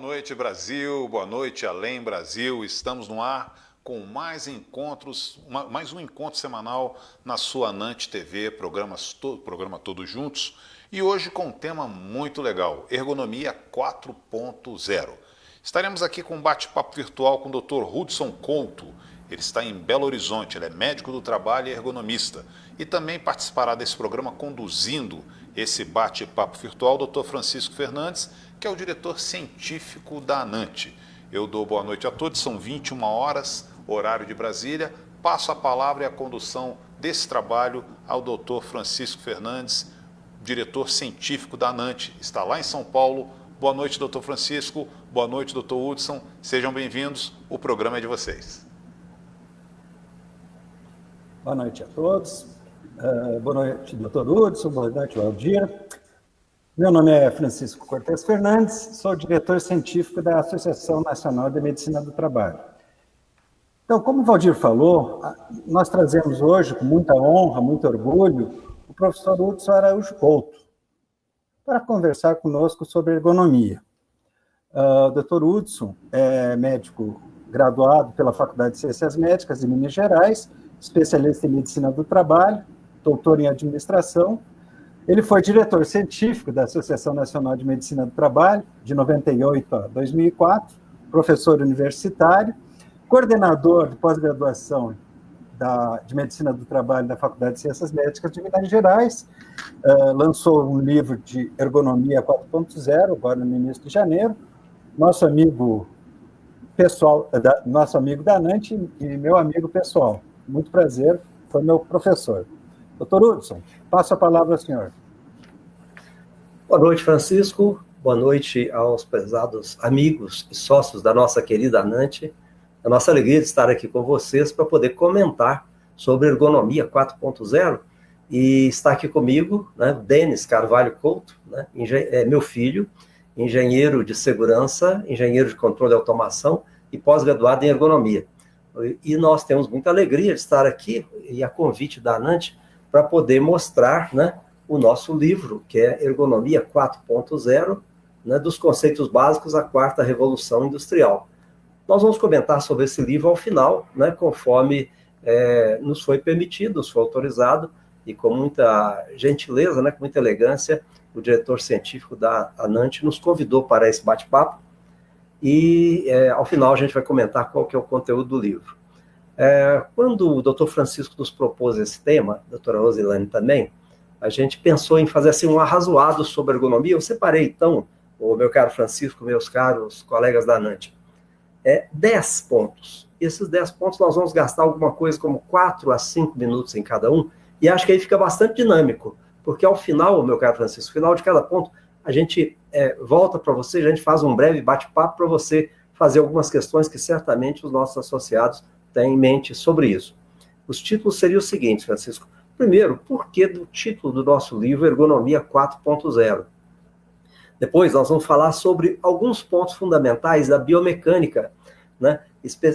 noite, Brasil. Boa noite, Além Brasil. Estamos no ar com mais encontros, mais um encontro semanal na sua Anante TV, programa Todos Juntos. E hoje com um tema muito legal, Ergonomia 4.0. Estaremos aqui com um bate-papo virtual com o Dr. Hudson Couto. Ele está em Belo Horizonte, ele é médico do trabalho e ergonomista. E também participará desse programa conduzindo esse bate-papo virtual o Dr. Francisco Fernandes, que é o diretor científico da Anante. Eu dou boa noite a todos, são 21 horas, horário de Brasília. Passo a palavra e a condução desse trabalho ao Dr. Francisco Fernandes, diretor científico da Anante. Está lá em São Paulo. Boa noite, Dr. Francisco. Boa noite, Dr. Hudson. Sejam bem-vindos. O programa é de vocês. Boa noite a todos. Boa noite, Dr. Hudson. Boa noite, Valdir. Meu nome é Francisco Cortes Fernandes, sou diretor científico da Associação Nacional de Medicina do Trabalho. Então, como o Valdir falou, nós trazemos hoje, com muita honra, muito orgulho, o professor Hudson Araújo Couto, para conversar conosco sobre ergonomia. O Dr. Hudson é médico graduado pela Faculdade de Ciências Médicas de Minas Gerais, especialista em medicina do trabalho, doutor em administração. Ele foi diretor científico da Associação Nacional de Medicina do Trabalho, de 98 a 2004, professor universitário, coordenador de pós-graduação de Medicina do Trabalho da Faculdade de Ciências Médicas de Minas Gerais, lançou um livro de Ergonomia 4.0, agora no início de janeiro, nosso amigo pessoal, nosso amigo da Anante e meu amigo pessoal. Muito prazer, foi meu professor. Dr. Hudson, passo a palavra ao senhor. Boa noite, Francisco. Boa noite aos prezados amigos e sócios da nossa querida Anante. É a nossa alegria de estar aqui com vocês para poder comentar sobre ergonomia 4.0. E está aqui comigo, né, Denis Carvalho Couto, né, meu filho, engenheiro de segurança, engenheiro de controle e automação e pós-graduado em ergonomia. E nós temos muita alegria de estar aqui, e a convite da Anante, para poder mostrar, né, o nosso livro, que é Ergonomia 4.0, né, dos conceitos básicos à quarta revolução industrial. Nós vamos comentar sobre esse livro ao final, né, conforme nos foi permitido, nos foi autorizado, e com muita gentileza, né, com muita elegância, o diretor científico da Anante nos convidou para esse bate-papo, e ao final a gente vai comentar qual que é o conteúdo do livro. Quando o Dr. Francisco nos propôs esse tema, a doutora Rosilane também, a gente pensou em fazer assim um arrazoado sobre ergonomia. Eu separei, então, o meu caro Francisco, meus caros colegas da Anante, 10 pontos. Esses 10 pontos nós vamos gastar alguma coisa como 4 a 5 minutos em cada um, e acho que aí fica bastante dinâmico, porque ao final, meu caro Francisco, ao final de cada ponto, a gente volta para você, a gente faz um breve bate-papo para você fazer algumas questões que certamente os nossos associados têm em mente sobre isso. Os títulos seriam os seguintes, Francisco. Primeiro, por que do título do nosso livro Ergonomia 4.0? Depois nós vamos falar sobre alguns pontos fundamentais da biomecânica, né?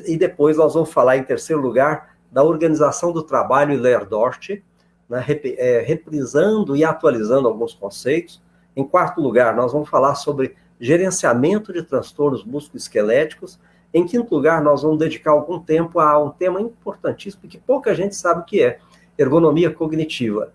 E depois nós vamos falar, em terceiro lugar, da organização do trabalho e Lerdort, né? Reprisando e atualizando alguns conceitos. Em quarto lugar, nós vamos falar sobre gerenciamento de transtornos musculoesqueléticos. Em quinto lugar, nós vamos dedicar algum tempo a um tema importantíssimo que pouca gente sabe o que é, ergonomia cognitiva.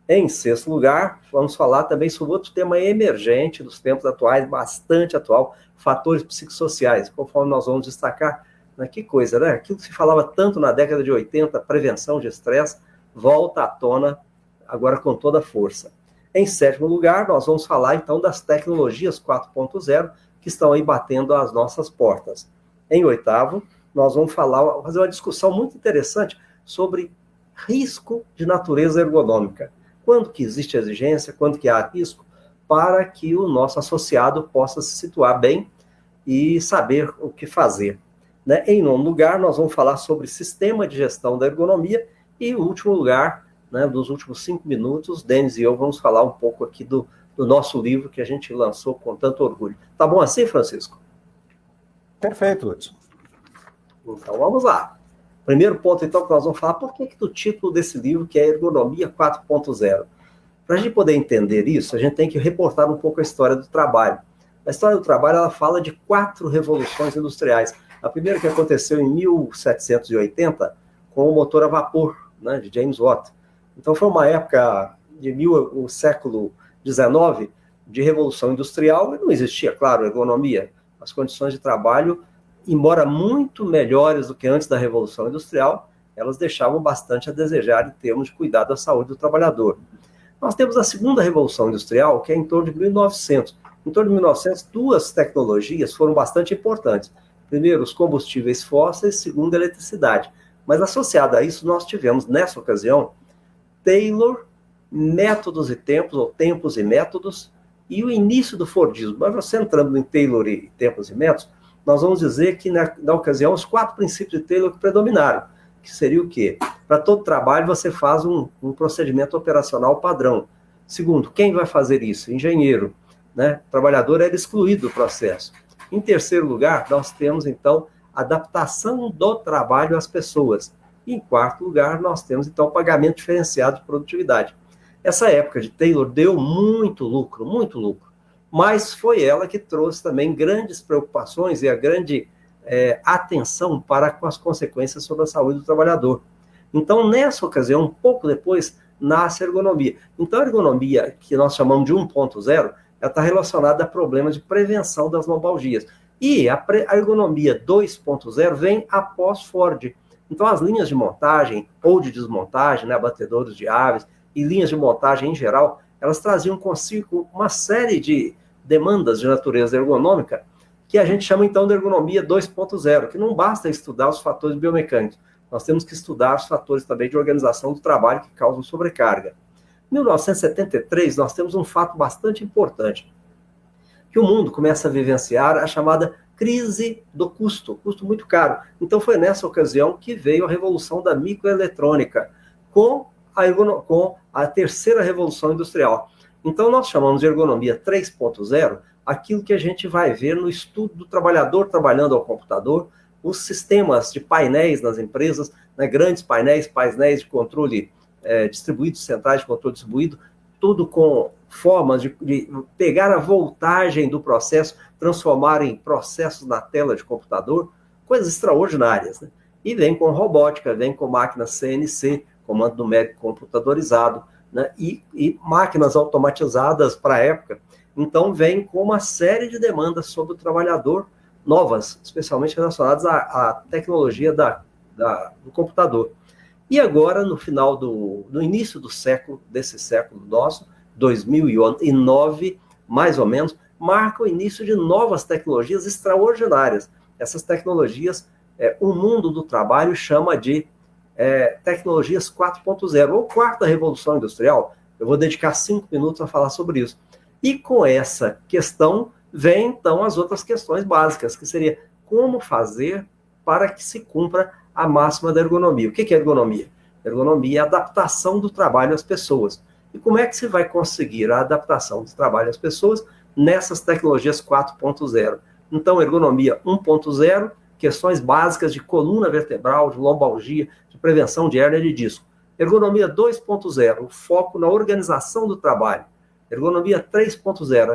Em sexto lugar, vamos falar também sobre outro tema emergente dos tempos atuais, bastante atual, fatores psicossociais, conforme nós vamos destacar. Que coisa, né? Aquilo que se falava tanto na década de 80, prevenção de estresse, volta à tona agora com toda a força. Em sétimo lugar, nós vamos falar então das tecnologias 4.0 que estão aí batendo às nossas portas. Em oitavo, nós vamos fazer uma discussão muito interessante sobre risco de natureza ergonômica. Quando que existe exigência, quando que há risco, para que o nosso associado possa se situar bem e saber o que fazer. Né? Em nono lugar, nós vamos falar sobre sistema de gestão da ergonomia e, em último lugar, né, dos últimos 5 minutos, Denis e eu vamos falar um pouco aqui do nosso livro que a gente lançou com tanto orgulho. Tá bom assim, Francisco? Perfeito, Hudson. Então, vamos lá. Primeiro ponto, então, que nós vamos falar, por que do título desse livro, que é Ergonomia 4.0? Para a gente poder entender isso, a gente tem que reportar um pouco a história do trabalho. A história do trabalho, ela fala de 4 revoluções industriais. A primeira que aconteceu em 1780, com o motor a vapor, né, de James Watt. Então foi uma época o século XIX de revolução industrial, e não existia, claro, ergonomia. As condições de trabalho, embora muito melhores do que antes da revolução industrial, elas deixavam bastante a desejar em termos de cuidado da saúde do trabalhador. Nós temos a segunda revolução industrial, que é em torno de 1900. Em torno de 1900, 2 tecnologias foram bastante importantes. Primeiro, os combustíveis fósseis, segundo, a eletricidade. Mas associado a isso, nós tivemos, nessa ocasião, Taylor, métodos e tempos, ou tempos e métodos, e o início do Fordismo. Mas você entrando em Taylor e tempos e métodos, nós vamos dizer que, na ocasião, os 4 princípios de Taylor que predominaram, que seria o quê? Para todo trabalho, você faz um procedimento operacional padrão. Segundo, quem vai fazer isso? Engenheiro, né? O trabalhador era excluído do processo. Em terceiro lugar, nós temos, então, adaptação do trabalho às pessoas. E, em quarto lugar, nós temos, então, pagamento diferenciado de produtividade. Essa época de Taylor deu muito lucro, mas foi ela que trouxe também grandes preocupações e a grande atenção para com as consequências sobre a saúde do trabalhador. Então, nessa ocasião, um pouco depois, nasce a ergonomia. Então, a ergonomia, que nós chamamos de 1.0, ela está relacionada a problemas de prevenção das lombalgias. E a ergonomia 2.0 vem após Ford. Então, as linhas de montagem ou de desmontagem, né, abatedouros de aves e linhas de montagem em geral, elas traziam consigo uma série de demandas de natureza ergonômica que a gente chama, então, de ergonomia 2.0, que não basta estudar os fatores biomecânicos, nós temos que estudar os fatores também de organização do trabalho que causam sobrecarga. Em 1973, nós temos um fato bastante importante, que o mundo começa a vivenciar a chamada crise do custo muito caro. Então foi nessa ocasião que veio a revolução da microeletrônica, com a terceira revolução industrial. Então nós chamamos de ergonomia 3.0 aquilo que a gente vai ver no estudo do trabalhador trabalhando ao computador, os sistemas de painéis nas empresas, né, grandes painéis de controle distribuídos, centrais de controle distribuído, tudo com formas de pegar a voltagem do processo, transformar em processos na tela de computador, coisas extraordinárias, né? E vem com robótica, vem com máquinas CNC, comando numérico computadorizado, né? E máquinas automatizadas para a época. Então vem com uma série de demandas sobre o trabalhador, novas, especialmente relacionadas à tecnologia do computador. E agora, no início do século, desse século nosso, 2009, mais ou menos, marca o início de novas tecnologias extraordinárias. Essas tecnologias, o mundo do trabalho chama de tecnologias 4.0, ou quarta revolução industrial. Eu vou dedicar 5 minutos a falar sobre isso. E com essa questão, vem então as outras questões básicas, que seria como fazer para que se cumpra a máxima da ergonomia. O que é ergonomia? Ergonomia é a adaptação do trabalho às pessoas. E como é que se vai conseguir a adaptação do trabalho às pessoas nessas tecnologias 4.0? Então, ergonomia 1.0, questões básicas de coluna vertebral, de lombalgia, de prevenção de hérnia de disco. Ergonomia 2.0, o foco na organização do trabalho. Ergonomia 3.0,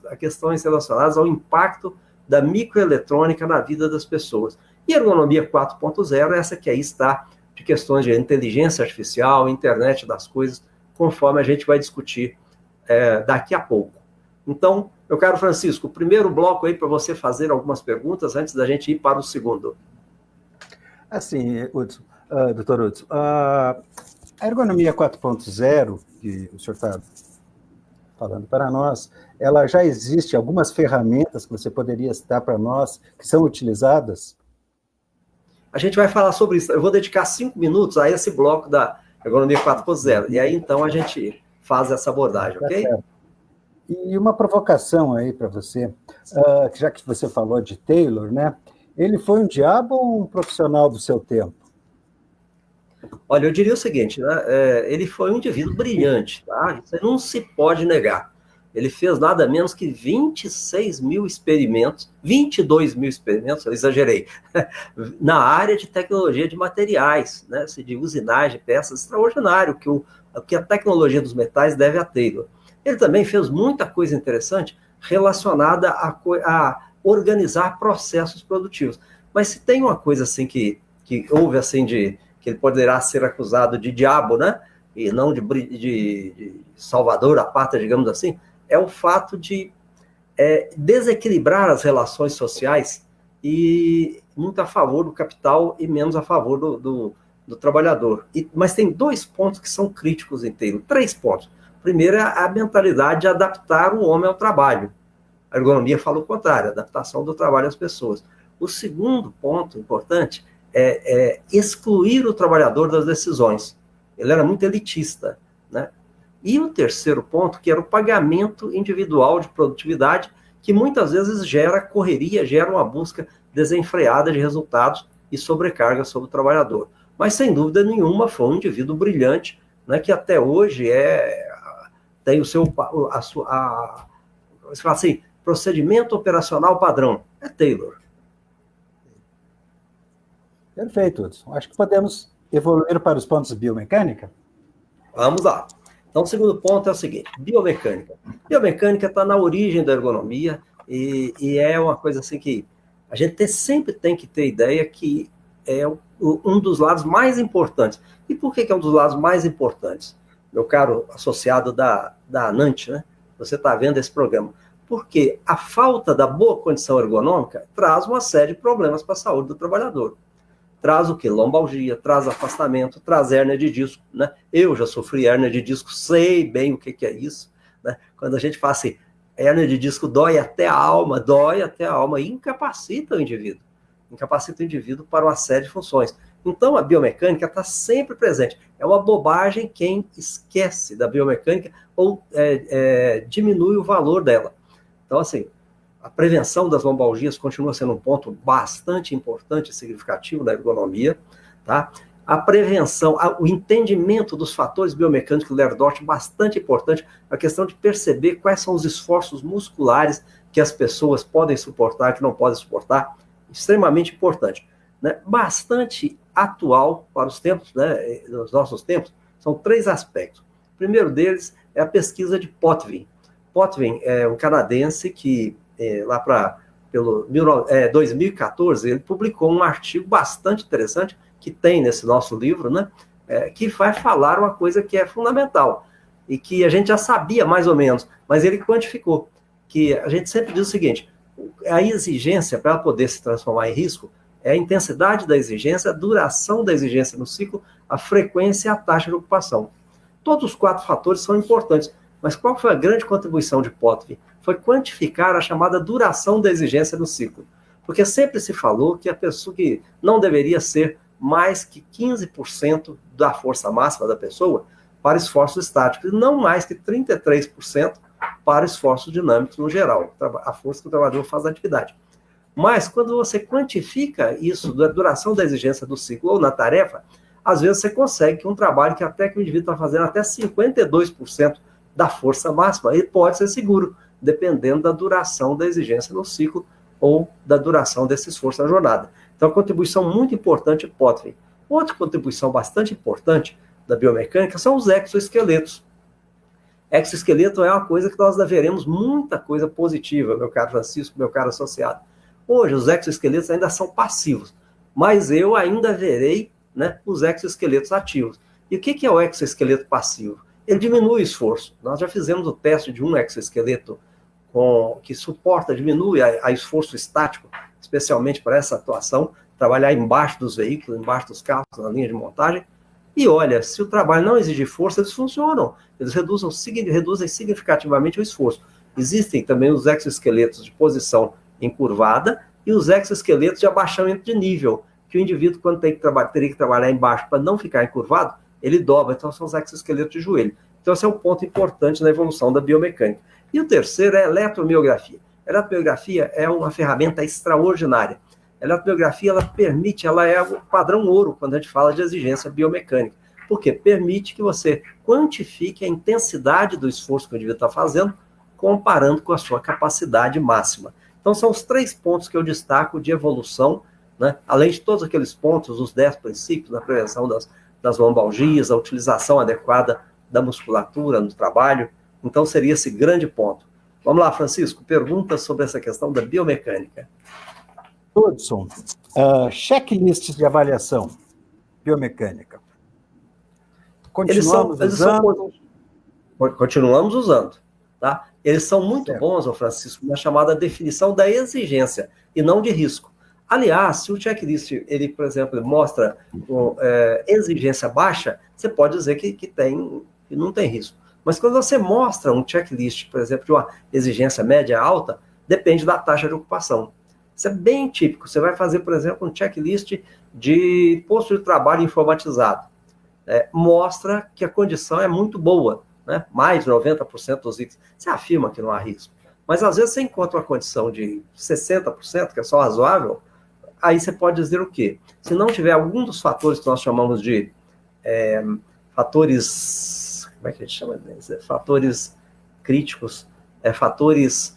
a questões relacionadas ao impacto da microeletrônica na vida das pessoas. E ergonomia 4.0, essa que aí está de questões de inteligência artificial, internet das coisas, conforme a gente vai discutir daqui a pouco. Então, meu caro Francisco, o primeiro bloco aí para você fazer algumas perguntas antes da gente ir para o segundo. Assim, Hudson, doutor Hudson, a ergonomia 4.0, que o senhor está falando para nós, ela já existe algumas ferramentas que você poderia citar para nós que são utilizadas? A gente vai falar sobre isso. Eu vou dedicar 5 minutos a esse bloco da ergonomia 4.0. E aí, então, a gente faz essa abordagem, ok? Certo. E uma provocação aí para você, já que você falou de Taylor, né? Ele foi um diabo ou um profissional do seu tempo? Olha, eu diria o seguinte, né? Ele foi um indivíduo brilhante, tá? Isso não se pode negar. Ele fez nada menos que 26 mil experimentos, 22 mil experimentos, eu exagerei, na área de tecnologia de materiais, né? De usinagem, peças, extraordinário, que a tecnologia dos metais deve a Taylor. Ele também fez muita coisa interessante relacionada a organizar processos produtivos. Mas se tem uma coisa assim que houve assim que ele poderá ser acusado de diabo, né? E não de salvador da pátria, digamos assim, é o fato de desequilibrar as relações sociais e muito a favor do capital e menos a favor do trabalhador. Mas tem 2 pontos que são críticos inteiros, 3 pontos. Primeiro é a mentalidade de adaptar o homem ao trabalho. A ergonomia fala o contrário, a adaptação do trabalho às pessoas. O segundo ponto importante é excluir o trabalhador das decisões. Ele era muito elitista, né? E o terceiro ponto, que era o pagamento individual de produtividade, que muitas vezes gera correria, gera uma busca desenfreada de resultados e sobrecarga sobre o trabalhador. Mas, sem dúvida nenhuma, foi um indivíduo brilhante, né, que até hoje tem o seu você fala assim, procedimento operacional padrão. É Taylor. Perfeito, Hudson. Acho que podemos evoluir para os pontos de biomecânica. Vamos lá. Então, o segundo ponto é o seguinte, biomecânica. Biomecânica está na origem da ergonomia e é uma coisa assim que a gente sempre tem que ter ideia que é um dos lados mais importantes. E por que é um dos lados mais importantes? Meu caro associado da ANANT, né? Você está vendo esse programa. Porque a falta da boa condição ergonômica traz uma série de problemas para a saúde do trabalhador. Traz o quê? Lombalgia, traz afastamento, traz hérnia de disco, né? Eu já sofri hérnia de disco, sei bem o que é isso, né? Quando a gente fala assim, hérnia de disco dói até a alma e incapacita o indivíduo para uma série de funções. Então, a biomecânica está sempre presente. É uma bobagem quem esquece da biomecânica ou diminui o valor dela. Então, assim, a prevenção das lombalgias continua sendo um ponto bastante importante e significativo na ergonomia, tá? A prevenção, o entendimento dos fatores biomecânicos do Lerdorf, bastante importante, a questão de perceber quais são os esforços musculares que as pessoas podem suportar, que não podem suportar, extremamente importante, né? Bastante atual para os tempos, né, nos nossos tempos, são 3 aspectos. O primeiro deles é a pesquisa de Potvin. Potvin é um canadense que lá pelo 2014, ele publicou um artigo bastante interessante, que tem nesse nosso livro, né, que vai falar uma coisa que é fundamental, e que a gente já sabia mais ou menos, mas ele quantificou, que a gente sempre diz o seguinte, a exigência, para ela poder se transformar em risco, é a intensidade da exigência, a duração da exigência no ciclo, a frequência e a taxa de ocupação. Todos os 4 fatores são importantes, mas qual foi a grande contribuição de Potvin? Foi quantificar a chamada duração da exigência no ciclo. Porque sempre se falou que a pessoa que não deveria ser mais que 15% da força máxima da pessoa para esforços estáticos, e não mais que 33% para esforços dinâmicos no geral, a força que o trabalhador faz na atividade. Mas quando você quantifica isso, da duração da exigência do ciclo ou na tarefa, às vezes você consegue que um trabalho que até que o indivíduo está fazendo até 52% da força máxima, ele pode ser seguro, dependendo da duração da exigência no ciclo ou da duração desse esforço na jornada. Então, contribuição muito importante de Potvin. Outra contribuição bastante importante da biomecânica são os exoesqueletos. Exoesqueleto é uma coisa que nós veremos muita coisa positiva, meu caro Francisco, meu caro associado. Hoje, os exoesqueletos ainda são passivos, mas eu ainda verei, né, os exoesqueletos ativos. E o que é o exoesqueleto passivo? Ele diminui o esforço. Nós já fizemos o teste de um exoesqueleto que suporta, diminui a esforço estático, especialmente para essa atuação, trabalhar embaixo dos veículos, embaixo dos carros, na linha de montagem. E olha, se o trabalho não exigir força, eles funcionam. Eles reduzem significativamente o esforço. Existem também os exoesqueletos de posição encurvada e os exoesqueletos de abaixamento de nível, que o indivíduo, quando teria que trabalhar embaixo para não ficar encurvado, ele dobra. Então, são os exoesqueletos de joelho. Então, esse é um ponto importante na evolução da biomecânica. E o terceiro é a eletromiografia. A eletromiografia é uma ferramenta extraordinária. A eletromiografia, ela é o padrão ouro quando a gente fala de exigência biomecânica. Por quê? Permite que você quantifique a intensidade do esforço que o indivíduo está fazendo, comparando com a sua capacidade máxima. Então, são os 3 pontos que eu destaco de evolução, né? Além de todos aqueles pontos, os 10 princípios da prevenção das lombalgias, a utilização adequada da musculatura no trabalho, Então, seria esse grande ponto. Vamos lá, Francisco, pergunta sobre essa questão da biomecânica. Hudson, checklists de avaliação biomecânica. Continuamos usando, tá? Eles são muito bons, Francisco, na chamada definição da exigência e não de risco. Aliás, se o checklist, ele, por exemplo, mostra exigência baixa, você pode dizer que não tem risco. Mas quando você mostra um checklist, por exemplo, de uma exigência média alta, depende da taxa de ocupação. Isso é bem típico. Você vai fazer, por exemplo, um checklist de posto de trabalho informatizado. Mostra que a condição é muito boa, né? Mais de 90% dos itens. Você afirma que não há risco. Mas, às vezes, você encontra uma condição de 60%, que é só razoável, aí você pode dizer o quê? Se não tiver algum dos fatores que nós chamamos de fatores... Como é que a gente chama? Fatores críticos. Fatores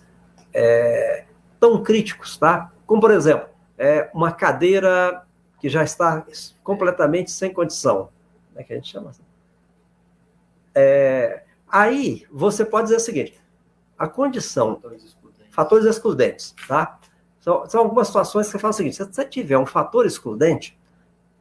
tão críticos, tá? Como, por exemplo, uma cadeira que já está completamente sem condição. Como é que a gente chama? Aí, você pode dizer o seguinte, a condição... Fatores excludentes, tá? São algumas situações que você fala o seguinte, se você tiver um fator excludente,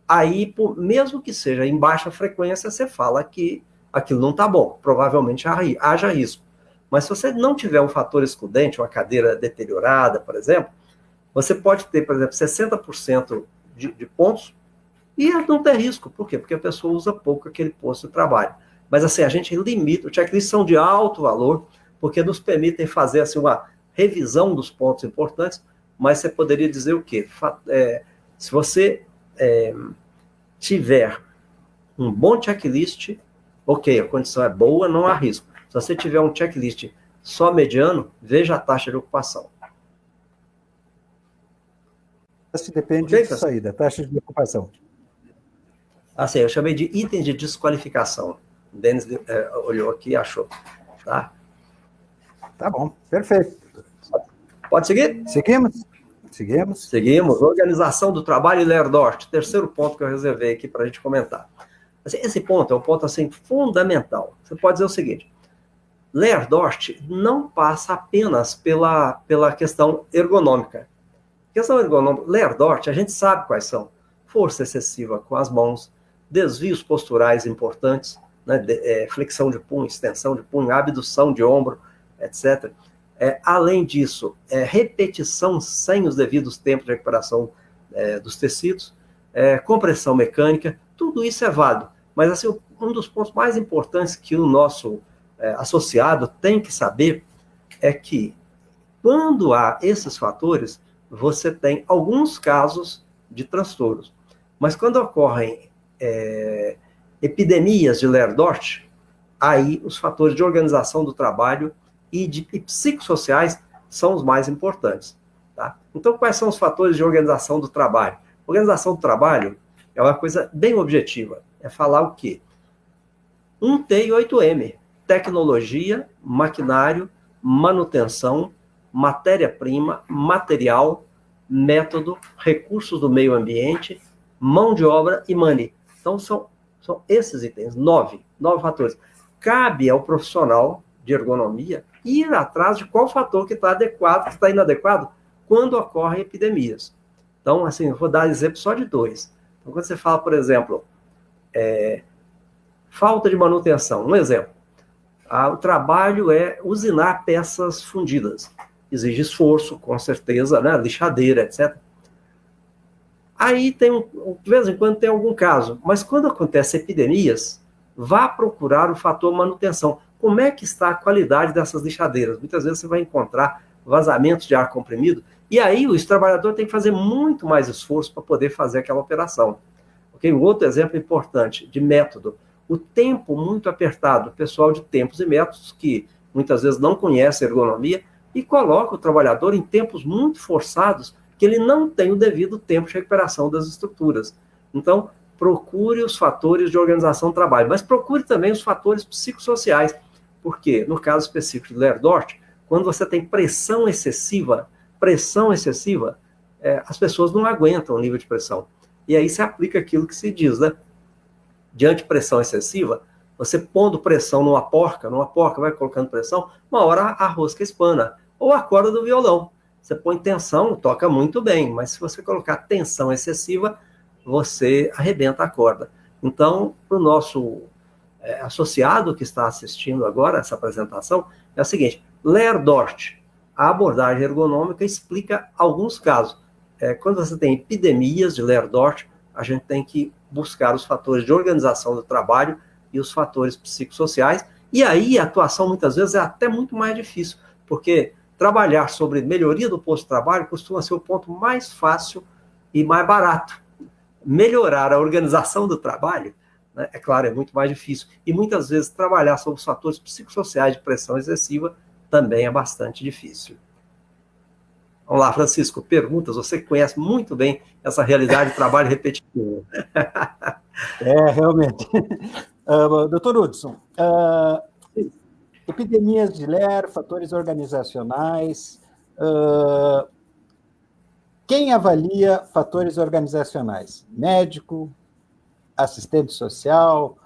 aí, mesmo que seja em baixa frequência, você fala que aquilo não está bom, provavelmente haja risco. Mas se você não tiver um fator excludente, uma cadeira deteriorada, por exemplo, você pode ter, por exemplo, 60% de pontos e não ter risco. Por quê? Porque a pessoa usa pouco aquele posto de trabalho. Mas assim, a gente limita, os checklists são de alto valor, porque nos permitem fazer assim, uma revisão dos pontos importantes, mas você poderia dizer o quê? Se você tiver um bom checklist, ok, a condição é boa, não há risco. Se você tiver um checklist só mediano, veja a taxa de ocupação. Isso depende disso aí, da taxa de ocupação. Assim, eu chamei de itens de desqualificação. O Denis olhou aqui e achou. Tá? Tá bom, perfeito. Pode seguir? Seguimos. Organização do trabalho e Lerdort. Terceiro ponto que eu reservei aqui para a gente comentar. Assim, esse ponto é um ponto assim, fundamental. Você pode dizer o seguinte, Lerdort não passa apenas pela questão ergonômica. Questão ergonômica, Lerdort, a gente sabe quais são. Força excessiva com as mãos, desvios posturais importantes, né, flexão de punho, extensão de punho, abdução de ombro, etc. Além disso, repetição sem os devidos tempos de recuperação dos tecidos, compressão mecânica, tudo isso é válido. Mas assim, um dos pontos mais importantes que o nosso associado tem que saber é que, quando há esses fatores, você tem alguns casos de transtornos. Mas quando ocorrem epidemias de Lerdort, aí os fatores de organização do trabalho e psicossociais são os mais importantes. Tá? Então, quais são os fatores de organização do trabalho? Organização do trabalho é uma coisa bem objetiva. É falar o quê? 1T e 8M. Tecnologia, maquinário, manutenção, matéria-prima, material, método, recursos do meio ambiente, mão de obra e money. Então, são esses itens, 9 fatores. Cabe ao profissional de ergonomia ir atrás de qual fator que está adequado, que está inadequado, quando ocorrem epidemias. Então, assim, eu vou dar exemplo só de 2. Então, quando você fala, por exemplo, falta de manutenção, um exemplo. O trabalho é usinar peças fundidas. Exige esforço, com certeza, né? Lixadeira, etc. Aí, de vez em quando, tem algum caso. Mas quando acontece epidemias, vá procurar o fator manutenção. Como é que está a qualidade dessas lixadeiras? Muitas vezes você vai encontrar vazamentos de ar comprimido, e aí o trabalhador tem que fazer muito mais esforço para poder fazer aquela operação. Okay? Um outro exemplo importante de método, o tempo muito apertado, o pessoal de tempos e métodos que muitas vezes não conhece ergonomia e coloca o trabalhador em tempos muito forçados que ele não tem o devido tempo de recuperação das estruturas. Então, procure os fatores de organização do trabalho, mas procure também os fatores psicossociais, porque, no caso específico de Lerdort, quando você tem pressão excessiva, as pessoas não aguentam o nível de pressão. E aí se aplica aquilo que se diz, né? Diante de pressão excessiva, Você pondo pressão numa porca, vai colocando pressão, uma hora a rosca espana. Ou a corda do violão. Você põe tensão, toca muito bem, mas se você colocar tensão excessiva, você arrebenta a corda. Então, para o nosso associado que está assistindo agora essa apresentação, é o seguinte: Lerdort, a abordagem ergonômica, explica alguns casos. Quando você tem epidemias de Lerdort, a gente tem que buscar os fatores de organização do trabalho e os fatores psicossociais, e aí a atuação muitas vezes é até muito mais difícil, porque trabalhar sobre melhoria do posto de trabalho costuma ser o ponto mais fácil e mais barato. Melhorar a organização do trabalho, né, é claro, é muito mais difícil. E muitas vezes trabalhar sobre os fatores psicossociais de pressão excessiva também é bastante difícil. Vamos lá, Francisco, perguntas. Você conhece muito bem essa realidade de trabalho repetitivo. Realmente. Doutor Hudson, epidemias de LER, fatores organizacionais. Quem avalia fatores organizacionais? Médico, assistente social,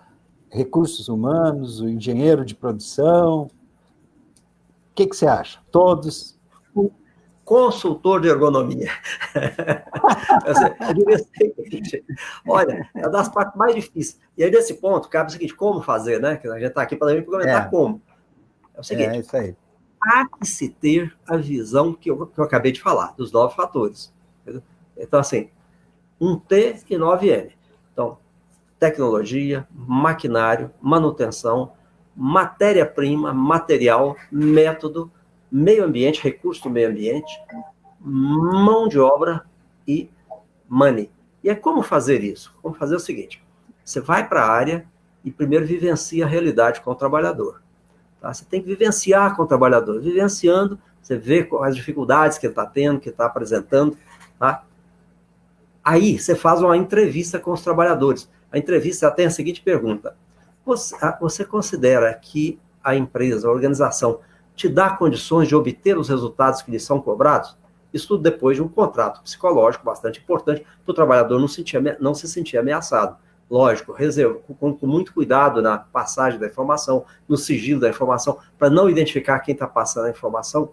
recursos humanos, o engenheiro de produção? O que você acha? Todos? Consultor de ergonomia. Olha, é uma das partes mais difíceis. E aí, nesse ponto, cabe o seguinte: como fazer, né? Que a gente está aqui para comentar como. É o seguinte: isso aí. há que se ter a visão que eu acabei de falar, dos 9 fatores. Entendeu? Então, assim, 1T e 9M. Então, tecnologia, maquinário, manutenção, matéria-prima, material, método, meio ambiente, recurso do meio ambiente, mão de obra e money. E é como fazer isso? Como fazer o seguinte: você vai para a área e primeiro vivencia a realidade com o trabalhador. Tá? Você tem que vivenciar com o trabalhador. Vivenciando, você vê as dificuldades que ele está tendo, que está apresentando. Tá? Aí você faz uma entrevista com os trabalhadores. A entrevista tem a seguinte pergunta: você considera que a empresa, a organização, te dá condições de obter os resultados que lhe são cobrados? Isso tudo depois de um contrato psicológico bastante importante, para o trabalhador não se sentir ameaçado. Lógico, com muito cuidado na passagem da informação, no sigilo da informação, para não identificar quem está passando a informação.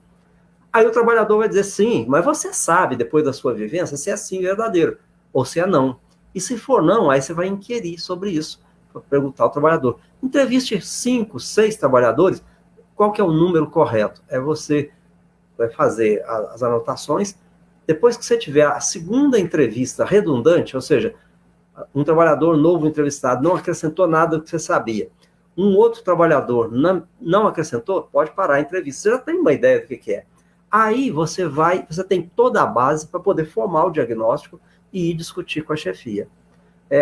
Aí o trabalhador vai dizer: sim, mas você sabe, depois da sua vivência, se é sim verdadeiro, ou se é não. E se for não, aí você vai inquirir sobre isso, para perguntar ao trabalhador. Entreviste 5, 6 trabalhadores. Qual que é o número correto? Você vai fazer as anotações. Depois que você tiver a segunda entrevista redundante, ou seja, um trabalhador novo entrevistado não acrescentou nada do que você sabia, um outro trabalhador não acrescentou, pode parar a entrevista. Você já tem uma ideia do que é. Aí você tem toda a base para poder formar o diagnóstico e ir discutir com a chefia.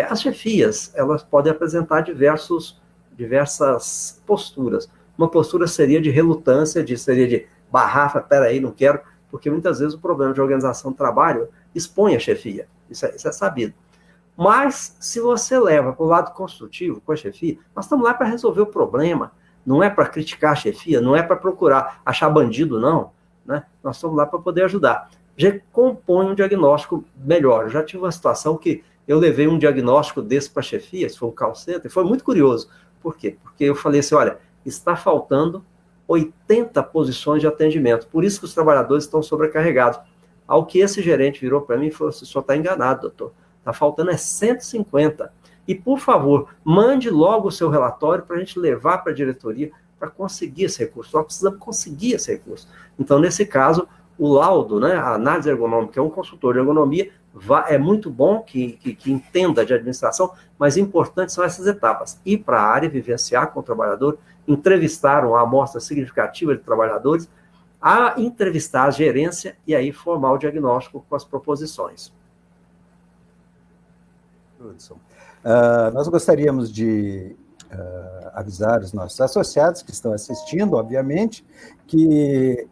As chefias, elas podem apresentar diversas posturas. Uma postura seria de relutância, seria de barrafa, peraí, não quero, porque muitas vezes o problema de organização do trabalho expõe a chefia, isso é sabido. Mas, se você leva para o lado construtivo com a chefia, nós estamos lá para resolver o problema, não é para criticar a chefia, não é para procurar achar bandido, não, né? Nós estamos lá para poder ajudar. Já compõe um diagnóstico melhor. Eu já tive uma situação que eu levei um diagnóstico desse para a chefia, isso foi um call center, e foi muito curioso. Por quê? Porque eu falei assim: olha, está faltando 80 posições de atendimento, por isso que os trabalhadores estão sobrecarregados. Ao que esse gerente virou para mim e falou: o senhor está enganado, doutor, está faltando 150. E, por favor, mande logo o seu relatório para a gente levar para a diretoria para conseguir esse recurso. Nós precisamos conseguir esse recurso. Então, nesse caso, o laudo, né, a análise ergonômica, é um consultor de ergonomia, é muito bom que entenda de administração, mas importantes são essas etapas: ir para a área, vivenciar com o trabalhador, entrevistar uma amostra significativa de trabalhadores, entrevistar a gerência e aí formar o diagnóstico com as proposições. Hudson, nós gostaríamos de avisar os nossos associados que estão assistindo, obviamente, que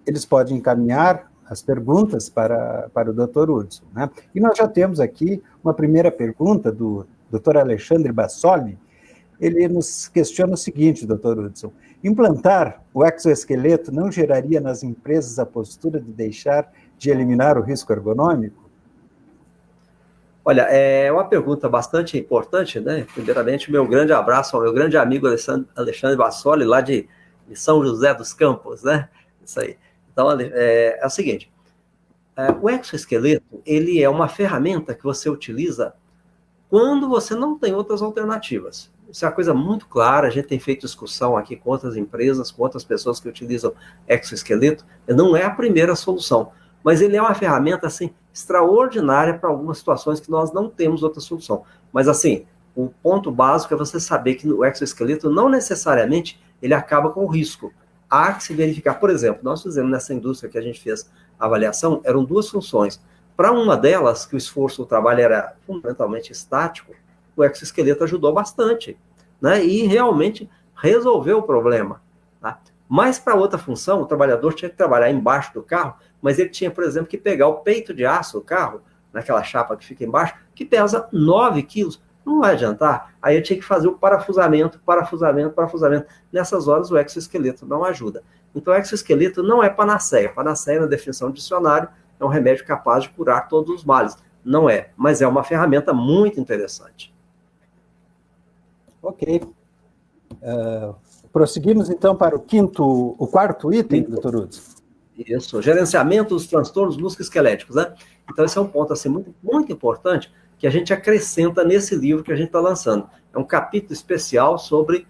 eles podem encaminhar as perguntas para o Dr. Hudson, né? E nós já temos aqui uma primeira pergunta do Dr. Alexandre Bassoli. Ele nos questiona o seguinte, Dr. Hudson: implantar o exoesqueleto não geraria nas empresas a postura de deixar de eliminar o risco ergonômico? Olha, é uma pergunta bastante importante, né? Primeiramente, meu grande abraço ao meu grande amigo Alexandre Bassoli, lá de São José dos Campos, né? Isso aí. Então, é o seguinte, o exoesqueleto, ele é uma ferramenta que você utiliza quando você não tem outras alternativas. Isso é uma coisa muito clara, a gente tem feito discussão aqui com outras empresas, com outras pessoas que utilizam exoesqueleto, não é a primeira solução, mas ele é uma ferramenta, assim, extraordinária para algumas situações que nós não temos outra solução. Mas, assim, o ponto básico é você saber que o exoesqueleto não necessariamente ele acaba com o risco. Há que se verificar, por exemplo, nós fizemos nessa indústria que a gente fez a avaliação, eram duas funções. Para uma delas, que o esforço do trabalho era fundamentalmente estático, o exoesqueleto ajudou bastante, né? E realmente resolveu o problema. Tá? Mas para outra função, o trabalhador tinha que trabalhar embaixo do carro, mas ele tinha, por exemplo, que pegar o peito de aço do carro, naquela chapa que fica embaixo, que pesa 9 quilos. Não vai adiantar. Aí eu tinha que fazer o parafusamento. Nessas horas, o exoesqueleto não ajuda. Então, o exoesqueleto não é panaceia. Panaceia, na definição do dicionário, é um remédio capaz de curar todos os males. Não é, mas é uma ferramenta muito interessante. Ok. Prosseguimos, então, para o quarto item, doutor Udes. Isso, gerenciamento dos transtornos musculoesqueléticos, né? Então, esse é um ponto, assim, muito, muito importante que a gente acrescenta nesse livro que a gente está lançando. É um capítulo especial sobre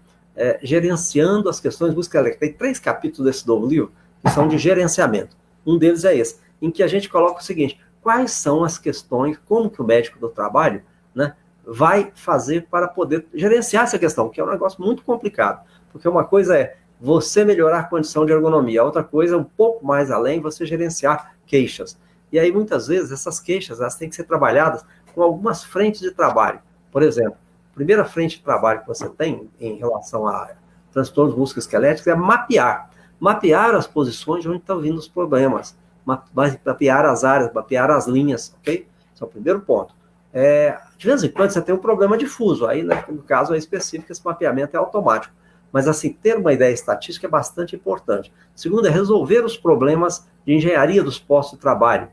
gerenciando as questões musculoesqueléticas. Tem 3 capítulos desse novo livro que são de gerenciamento. Um deles é esse, em que a gente coloca o seguinte, quais são as questões, como que o médico do trabalho, né, vai fazer para poder gerenciar essa questão, que é um negócio muito complicado, porque uma coisa é você melhorar a condição de ergonomia, a outra coisa é um pouco mais além, você gerenciar queixas. E aí, muitas vezes, essas queixas elas têm que ser trabalhadas com algumas frentes de trabalho. Por exemplo, a primeira frente de trabalho que você tem em relação a transtornos musculoesqueléticos é mapear. Mapear as posições onde estão vindo os problemas. Mapear as áreas, mapear as linhas, ok? Esse é o primeiro ponto. De vez em quando você tem um problema difuso, aí, né, no caso é específico, esse mapeamento é automático. Mas, assim, ter uma ideia estatística é bastante importante. Segundo, é resolver os problemas de engenharia dos postos de trabalho.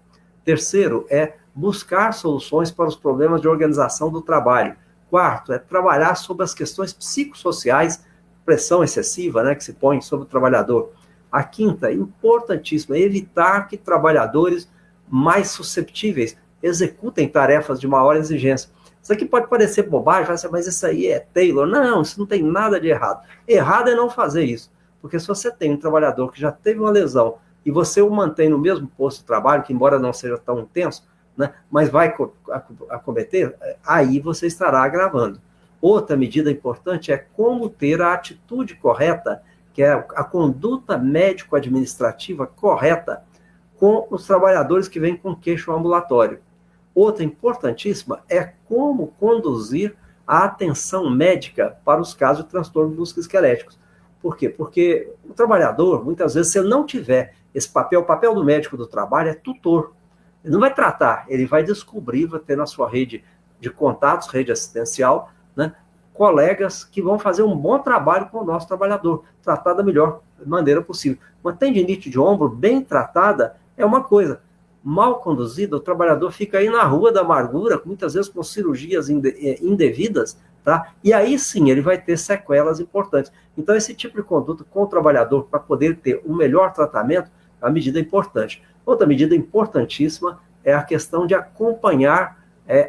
Terceiro, é buscar soluções para os problemas de organização do trabalho. Quarto, é trabalhar sobre as questões psicossociais, pressão excessiva, né, que se põe sobre o trabalhador. A quinta, importantíssima, é evitar que trabalhadores mais susceptíveis executem tarefas de maior exigência. Isso aqui pode parecer bobagem, mas isso aí é Taylor. Não, isso não tem nada de errado. Errado é não fazer isso. Porque se você tem um trabalhador que já teve uma lesão e você o mantém no mesmo posto de trabalho, que embora não seja tão intenso, né, mas vai acometer, aí você estará agravando. Outra medida importante é como ter a atitude correta, que é a conduta médico-administrativa correta com os trabalhadores que vêm com queixo ambulatório. Outra importantíssima é como conduzir a atenção médica para os casos de transtornos musculoesqueléticos. Por quê? Porque o trabalhador, muitas vezes, se ele não tiver esse papel, o papel do médico do trabalho é tutor. Ele não vai tratar, ele vai descobrir, vai ter na sua rede de contatos, rede assistencial, né, colegas que vão fazer um bom trabalho com o nosso trabalhador, tratar da melhor maneira possível. Uma tendinite de ombro bem tratada é uma coisa. Mal conduzida, o trabalhador fica aí na rua da amargura, muitas vezes com cirurgias indevidas, tá? E aí sim ele vai ter sequelas importantes. Então, esse tipo de conduta com o trabalhador, para poder ter um melhor tratamento, é uma medida importante. Outra medida importantíssima é a questão de acompanhar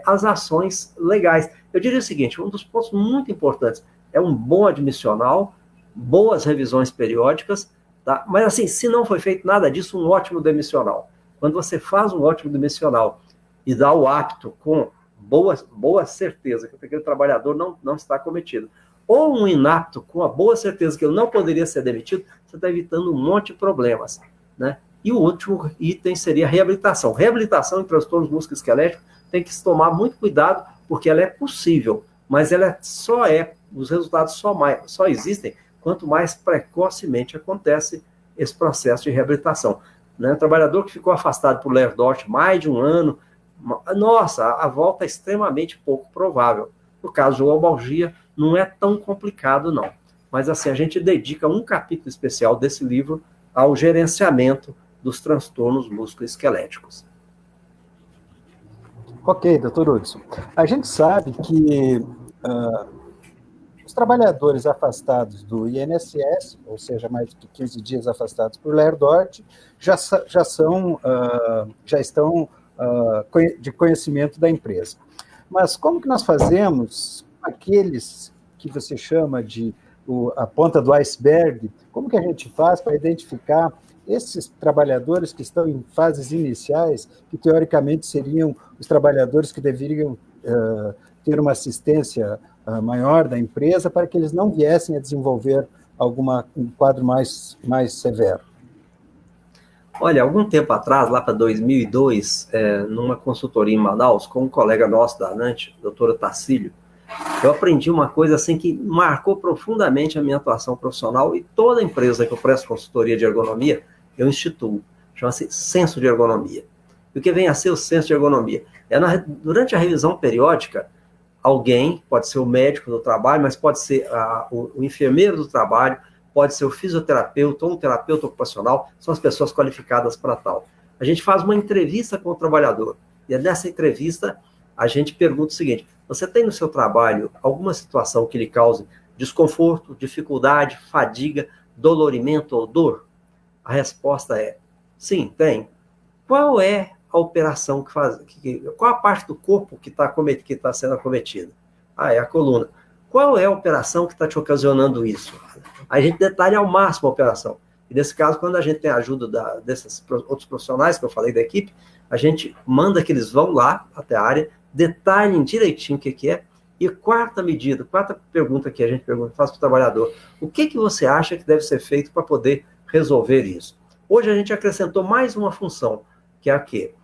as ações legais. Eu diria o seguinte, um dos pontos muito importantes é um bom admissional, boas revisões periódicas, tá? Mas assim, se não foi feito nada disso, um ótimo demissional. Quando você faz um ótimo demissional e dá o apto com boa certeza que aquele trabalhador não está cometido, ou um inapto com a boa certeza que ele não poderia ser demitido, você está evitando um monte de problemas, né? E o último item seria a reabilitação. Reabilitação em transtornos musculoesqueléticos tem que se tomar muito cuidado, porque ela é possível, mas os resultados só existem quanto mais precocemente acontece esse processo de reabilitação. Né? O trabalhador que ficou afastado por lerdose mais de um ano, nossa, a volta é extremamente pouco provável. No caso de lombalgia, não é tão complicado, não. Mas assim, a gente dedica um capítulo especial desse livro ao gerenciamento dos transtornos musculoesqueléticos. Ok, doutor Hudson. A gente sabe que os trabalhadores afastados do INSS, ou seja, mais de 15 dias afastados por Lerdort, já estão de conhecimento da empresa. Mas como que nós fazemos com aqueles que você chama de a ponta do iceberg? Como que a gente faz para identificar esses trabalhadores que estão em fases iniciais, que teoricamente seriam os trabalhadores que deveriam ter uma assistência maior da empresa para que eles não viessem a desenvolver um quadro mais severo? Olha, algum tempo atrás, lá para 2002, numa consultoria em Manaus, com um colega nosso da ANANT, doutor Tacílio, eu aprendi uma coisa assim que marcou profundamente a minha atuação profissional e toda empresa que eu presto consultoria de ergonomia, eu instituo. Chama-se senso de ergonomia. E o que vem a ser o senso de ergonomia? Durante a revisão periódica, alguém, pode ser o médico do trabalho, mas pode ser o enfermeiro do trabalho, pode ser o fisioterapeuta ou um terapeuta ocupacional, são as pessoas qualificadas para tal. A gente faz uma entrevista com o trabalhador, e nessa entrevista a gente pergunta o seguinte: você tem no seu trabalho alguma situação que lhe cause desconforto, dificuldade, fadiga, dolorimento ou dor? A resposta é: sim, tem. Qual é a operação qual a parte do corpo que está sendo acometida? É a coluna. Qual é a operação que está te ocasionando isso? A gente detalha ao máximo a operação. E nesse caso, quando a gente tem a ajuda desses outros profissionais que eu falei da equipe, a gente manda que eles vão lá até a área, detalhem direitinho o que é. E quarta pergunta que a gente faz para o trabalhador: o que você acha que deve ser feito para poder resolver isso? Hoje a gente acrescentou mais uma função, que é a quê?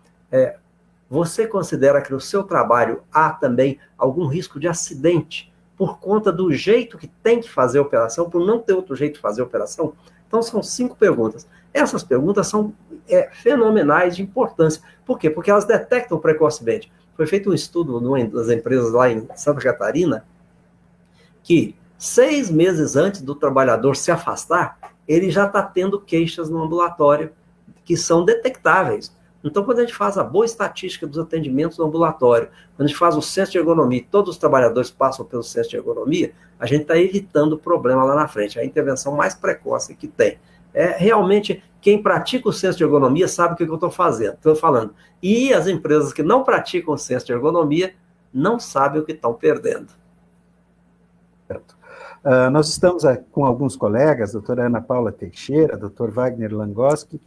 Você considera que no seu trabalho há também algum risco de acidente por conta do jeito que tem que fazer a operação, por não ter outro jeito de fazer a operação? Então, são 5 perguntas. Essas perguntas são fenomenais de importância. Por quê? Porque elas detectam precocemente. Foi feito um estudo numa das empresas lá em Santa Catarina, que 6 meses antes do trabalhador se afastar, ele já está tendo queixas no ambulatório que são detectáveis. Então, quando a gente faz a boa estatística dos atendimentos no ambulatório, quando a gente faz o senso de ergonomia, todos os trabalhadores passam pelo senso de ergonomia, a gente está evitando o problema lá na frente. É a intervenção mais precoce que tem. Realmente, quem pratica o senso de ergonomia sabe o que eu estou falando. E as empresas que não praticam o senso de ergonomia não sabem o que estão perdendo. Certo. Nós estamos com alguns colegas, a doutora Ana Paula Teixeira, doutor Wagner Langoski,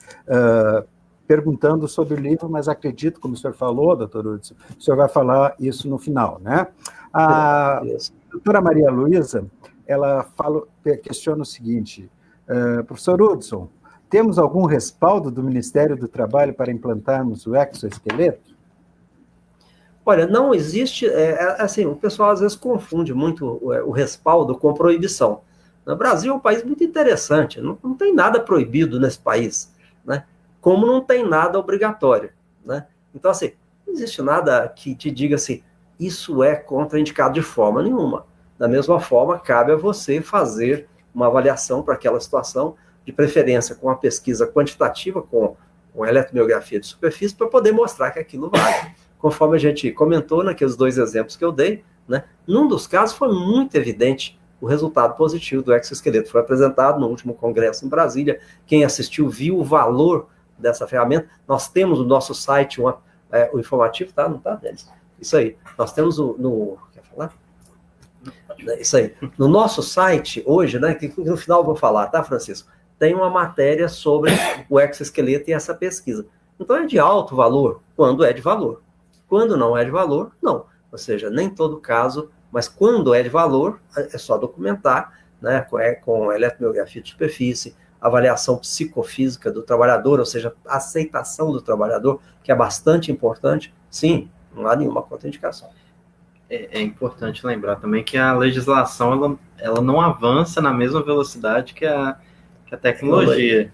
perguntando sobre o livro, mas acredito, como o senhor falou, doutor Hudson, o senhor vai falar isso no final, né? A doutora Maria Luísa, ela questiona o seguinte: professor Hudson, temos algum respaldo do Ministério do Trabalho para implantarmos o exoesqueleto? Olha, não existe, assim, o pessoal às vezes confunde muito o respaldo com proibição. O Brasil é um país muito interessante, não tem nada proibido nesse país, né? Como não tem nada obrigatório, né? Então, assim, não existe nada que te diga assim, isso é contraindicado de forma nenhuma. Da mesma forma, cabe a você fazer uma avaliação para aquela situação, de preferência com uma pesquisa quantitativa, com eletromiografia de superfície, para poder mostrar que aquilo vale. Conforme a gente comentou naqueles 2 exemplos que eu dei, né? Num dos casos foi muito evidente o resultado positivo do exoesqueleto. Foi apresentado no último congresso em Brasília. Quem assistiu viu o valor dessa ferramenta. Nós temos no nosso site o informativo, tá? Não tá, Denis? Isso aí. Nós temos quer falar? Isso aí. No nosso site, hoje, né? Que no final eu vou falar, tá, Francisco? Tem uma matéria sobre o exoesqueleto e essa pesquisa. Então é de alto valor, quando é de valor. Quando não é de valor, não. Ou seja, nem todo caso, mas quando é de valor, é só documentar, né? Com eletromiografia de superfície, avaliação psicofísica do trabalhador, ou seja, a aceitação do trabalhador, que é bastante importante. Sim, não há nenhuma contraindicação. É importante lembrar também que a legislação ela não avança na mesma velocidade que a tecnologia.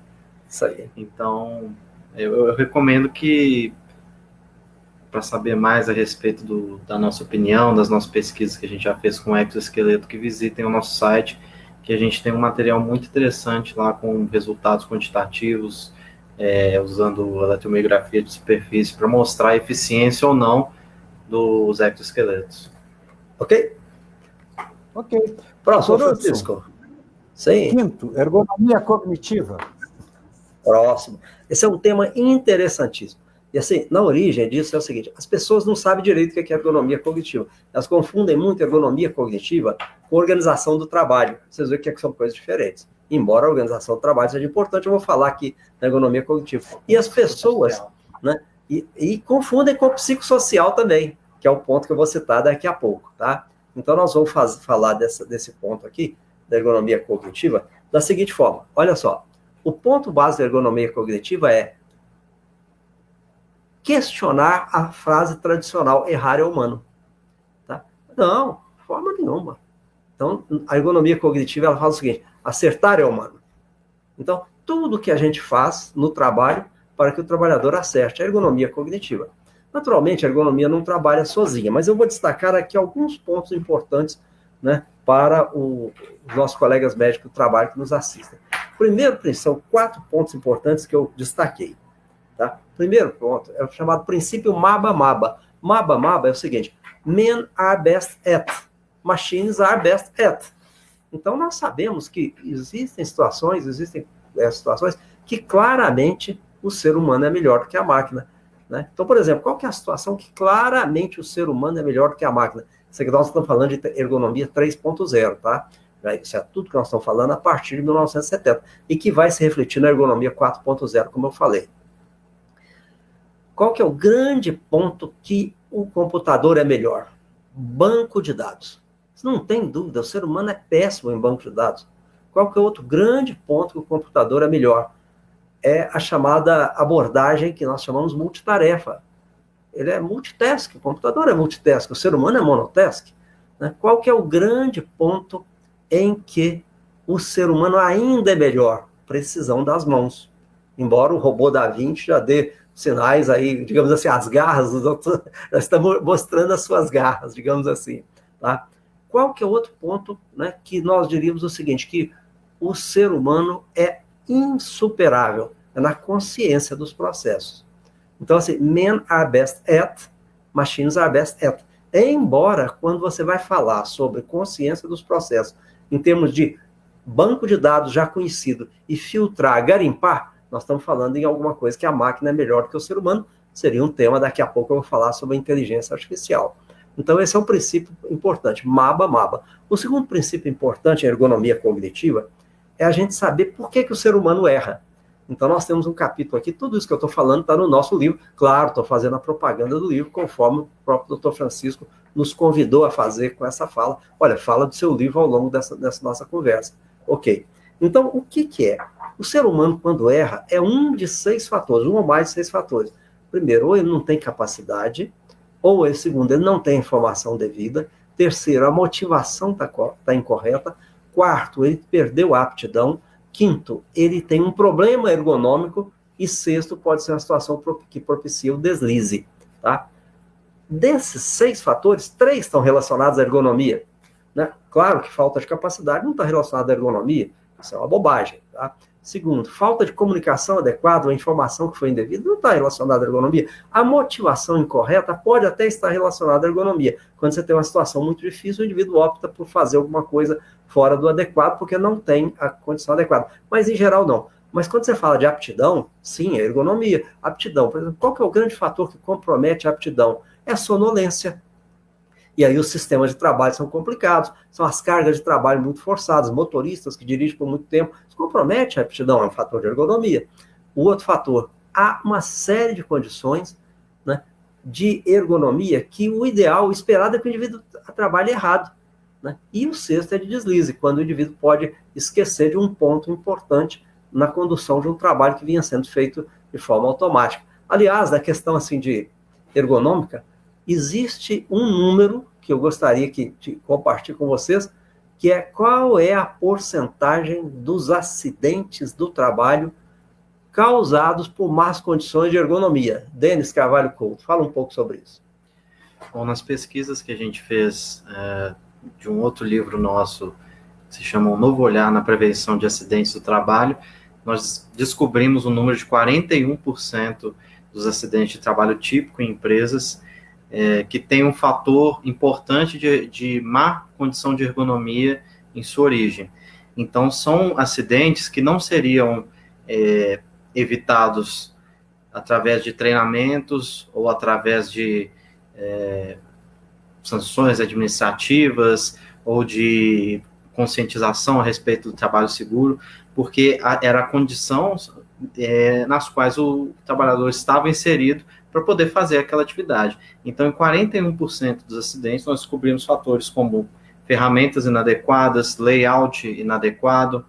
Isso aí. Então, eu recomendo que, para saber mais a respeito da nossa opinião, das nossas pesquisas que a gente já fez com o exoesqueleto, que visitem o nosso site, que a gente tem um material muito interessante lá com resultados quantitativos, usando eletromiografia de superfície para mostrar a eficiência ou não dos exoesqueletos. Ok? Ok. Próximo, Doutor Francisco. Sim. Quinto, ergonomia cognitiva. Próximo. Esse é um tema interessantíssimo. E assim, na origem disso é o seguinte, as pessoas não sabem direito o que é ergonomia cognitiva. Elas confundem muito ergonomia cognitiva com organização do trabalho. Vocês veem que são coisas diferentes. Embora a organização do trabalho seja importante, eu vou falar aqui da ergonomia cognitiva. E as pessoas, né, e confundem com o psicossocial também, que é o ponto que eu vou citar daqui a pouco, tá? Então nós vamos falar desse ponto aqui, da ergonomia cognitiva, da seguinte forma. Olha só, o ponto base da ergonomia cognitiva é questionar a frase tradicional, errar é humano. Tá? Não, de forma nenhuma. Então, a ergonomia cognitiva, ela fala o seguinte, acertar é humano. Então, tudo que a gente faz no trabalho para que o trabalhador acerte, é a ergonomia cognitiva. Naturalmente, a ergonomia não trabalha sozinha, mas eu vou destacar aqui alguns pontos importantes, né, para os nossos colegas médicos do trabalho que nos assistem. Primeiro, são 4 pontos importantes que eu destaquei. Tá? Primeiro ponto é o chamado princípio MABA-MABA. MABA-MABA é o seguinte, men are best at, machines are best at. Então, nós sabemos que existem situações que claramente o ser humano é melhor do que a máquina. Né? Então, por exemplo, qual que é a situação que claramente o ser humano é melhor do que a máquina? Isso aqui nós estamos falando de ergonomia 3.0, tá? Isso é tudo que nós estamos falando a partir de 1970, e que vai se refletir na ergonomia 4.0, como eu falei. Qual que é o grande ponto que o computador é melhor? Banco de dados. Não tem dúvida, o ser humano é péssimo em banco de dados. Qual que é outro grande ponto que o computador é melhor? É a chamada abordagem que nós chamamos multitarefa. Ele é multitask, o computador é multitask, o ser humano é monotask. Né? Qual que é o grande ponto em que o ser humano ainda é melhor? Precisão das mãos. Embora o robô da Vinci já dê sinais aí, digamos assim, as garras do doutor, já está mostrando as suas garras, digamos assim. Tá? Qual que é o outro ponto, né, que nós diríamos o seguinte, que o ser humano é insuperável, é na consciência dos processos. Então, assim, men are best at, machines are best at. Embora, quando você vai falar sobre consciência dos processos, em termos de banco de dados já conhecido e filtrar, garimpar, nós estamos falando em alguma coisa que a máquina é melhor do que o ser humano, seria um tema, daqui a pouco eu vou falar sobre a inteligência artificial. Então, esse é um princípio importante, MABA-MABA. O segundo princípio importante em ergonomia cognitiva é a gente saber por que o ser humano erra. Então, nós temos um capítulo aqui, tudo isso que eu estou falando está no nosso livro. Claro, estou fazendo a propaganda do livro, conforme o próprio Dr. Francisco nos convidou a fazer com essa fala. Olha, fala do seu livro ao longo dessa nossa conversa. Ok. Então, o que é? O ser humano, quando erra, é um de 6 fatores, um ou mais de 6 fatores. Primeiro, ou ele não tem capacidade, ou, segundo, ele não tem informação devida. Terceiro, a motivação está incorreta. Quarto, ele perdeu a aptidão. Quinto, ele tem um problema ergonômico. E sexto, pode ser uma situação que propicia o deslize. Tá? Desses 6 fatores, 3 estão relacionados à ergonomia. Né? Claro que falta de capacidade não está relacionada à ergonomia. Isso é uma bobagem. Tá? Segundo, falta de comunicação adequada, a informação que foi indevida, não está relacionada à ergonomia. A motivação incorreta pode até estar relacionada à ergonomia. Quando você tem uma situação muito difícil, o indivíduo opta por fazer alguma coisa fora do adequado, porque não tem a condição adequada. Mas, em geral, não. Mas quando você fala de aptidão, sim, é ergonomia. Aptidão, por exemplo, qual que é o grande fator que compromete a aptidão? É a sonolência. E aí os sistemas de trabalho são complicados, são as cargas de trabalho muito forçadas, motoristas que dirigem por muito tempo, isso compromete a aptidão, é um fator de ergonomia. O outro fator, há uma série de condições, né, de ergonomia que o ideal, o esperado é que o indivíduo trabalhe errado. Né? E o sexto é de deslize, quando o indivíduo pode esquecer de um ponto importante na condução de um trabalho que vinha sendo feito de forma automática. Aliás, na questão assim, de ergonômica, existe um número que eu gostaria de compartilhar com vocês, que é qual é a porcentagem dos acidentes do trabalho causados por más condições de ergonomia. Denis Carvalho Couto, fala um pouco sobre isso. Bom, nas pesquisas que a gente fez de um outro livro nosso, que se chama Um Novo Olhar na Prevenção de Acidentes do Trabalho, nós descobrimos um número de 41% dos acidentes de trabalho típico em empresas que tem um fator importante de má condição de ergonomia em sua origem. Então, são acidentes que não seriam evitados através de treinamentos ou através de sanções administrativas ou de conscientização a respeito do trabalho seguro, porque era a condição nas quais o trabalhador estava inserido para poder fazer aquela atividade. Então, em 41% dos acidentes, nós descobrimos fatores como ferramentas inadequadas, layout inadequado,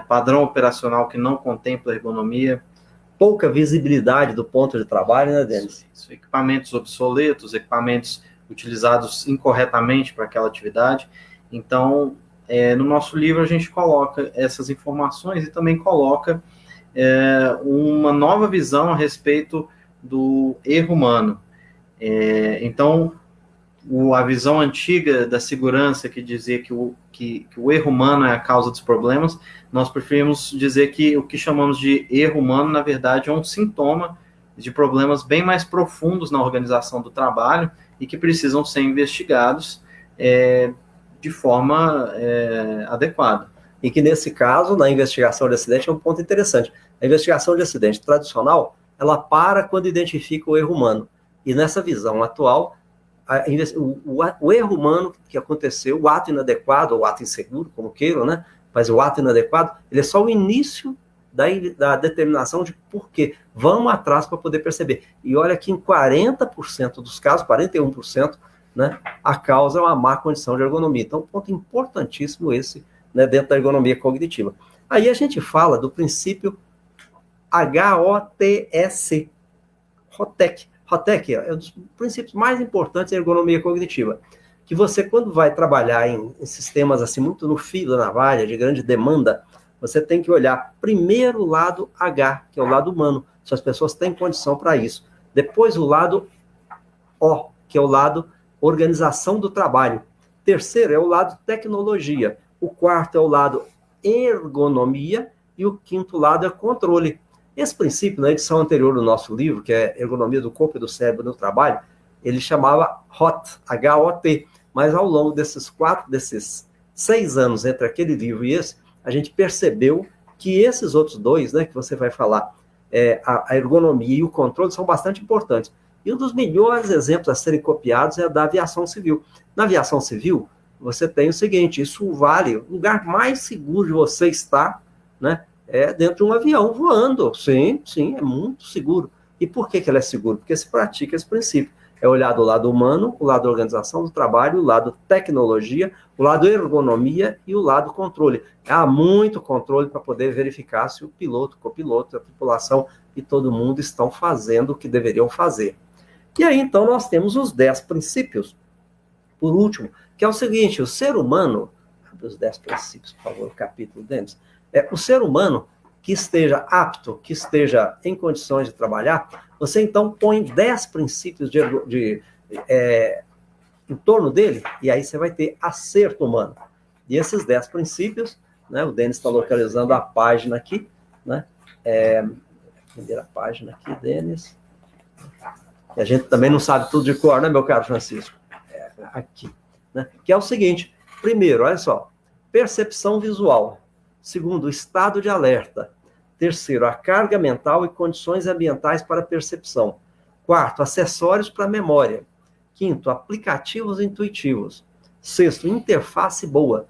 padrão operacional que não contempla ergonomia. Pouca visibilidade do ponto de trabalho, né, Denis? Isso, equipamentos obsoletos, equipamentos utilizados incorretamente para aquela atividade. Então, no nosso livro, a gente coloca essas informações e também coloca uma nova visão a respeito do erro humano. Então, a visão antiga da segurança, que dizia que o erro humano é a causa dos problemas, nós preferimos dizer que o que chamamos de erro humano, na verdade, é um sintoma de problemas bem mais profundos na organização do trabalho e que precisam ser investigados de forma adequada. E que, nesse caso, na investigação de acidente, é um ponto interessante. A investigação de acidente tradicional, ela para quando identifica o erro humano. E nessa visão atual, o erro humano que aconteceu, o ato inadequado, ou o ato inseguro, como queiram, né? Mas o ato inadequado, ele é só o início da determinação de por quê. Vamos atrás para poder perceber. E olha que em 40% dos casos, 41%, né, a causa é uma má condição de ergonomia. Então, um ponto importantíssimo esse, né, dentro da ergonomia cognitiva. Aí a gente fala do princípio HOTS, HOTEC. HOTEC é um dos princípios mais importantes da ergonomia cognitiva, que você, quando vai trabalhar em sistemas assim, muito no fio da navalha, de grande demanda, você tem que olhar primeiro o lado H, que é o lado humano, se as pessoas têm condição para isso. Depois o lado O, que é o lado organização do trabalho. Terceiro é o lado tecnologia. O quarto é o lado ergonomia e o quinto lado é controle. Esse princípio, na edição anterior do nosso livro, que é Ergonomia do Corpo e do Cérebro no Trabalho, ele chamava HOT, H-O-T. Mas ao longo desses 6 anos entre aquele livro e esse, a gente percebeu que esses outros dois, né, que você vai falar, a ergonomia e o controle, são bastante importantes. E um dos melhores exemplos a serem copiados é a da aviação civil. Na aviação civil, você tem o seguinte, isso vale, o lugar mais seguro de você estar, né, é dentro de um avião voando. Sim, é muito seguro. E por que ele é seguro? Porque se pratica esse princípio. É olhar do lado humano, o lado da organização do trabalho, o lado tecnologia, o lado ergonomia e o lado controle. Há muito controle para poder verificar se o piloto, o copiloto, a tripulação e todo mundo estão fazendo o que deveriam fazer. E aí, então, nós temos os 10 princípios, por último, que é o seguinte, o ser humano, abre os 10 princípios, por favor, o capítulo deles, o ser humano que esteja apto, que esteja em condições de trabalhar, você então põe 10 princípios em torno dele, e aí você vai ter acerto humano. E esses 10 princípios, né, o Denis está localizando a página aqui, né, primeira página aqui, Denis. E a gente também não sabe tudo de cor, né, meu caro Francisco? Aqui, né, que é o seguinte, primeiro, olha só, percepção visual. Segundo, estado de alerta. Terceiro, a carga mental e condições ambientais para percepção. Quarto, acessórios para memória. Quinto, aplicativos intuitivos. Sexto, interface boa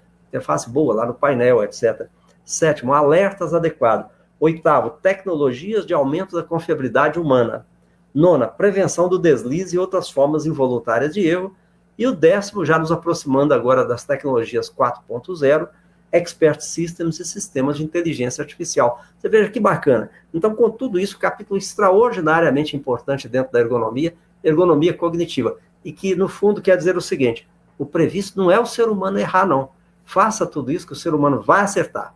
lá no painel, etc. Sétimo, alertas adequados. Oitavo, tecnologias de aumento da confiabilidade humana. Nona, prevenção do deslize e outras formas involuntárias de erro. E o 10º, já nos aproximando agora das tecnologias 4.0, Expert Systems e sistemas de inteligência artificial. Você veja que bacana. Então, com tudo isso, capítulo extraordinariamente importante dentro da ergonomia cognitiva, e que, no fundo, quer dizer o seguinte, o previsto não é o ser humano errar, não. Faça tudo isso que o ser humano vai acertar.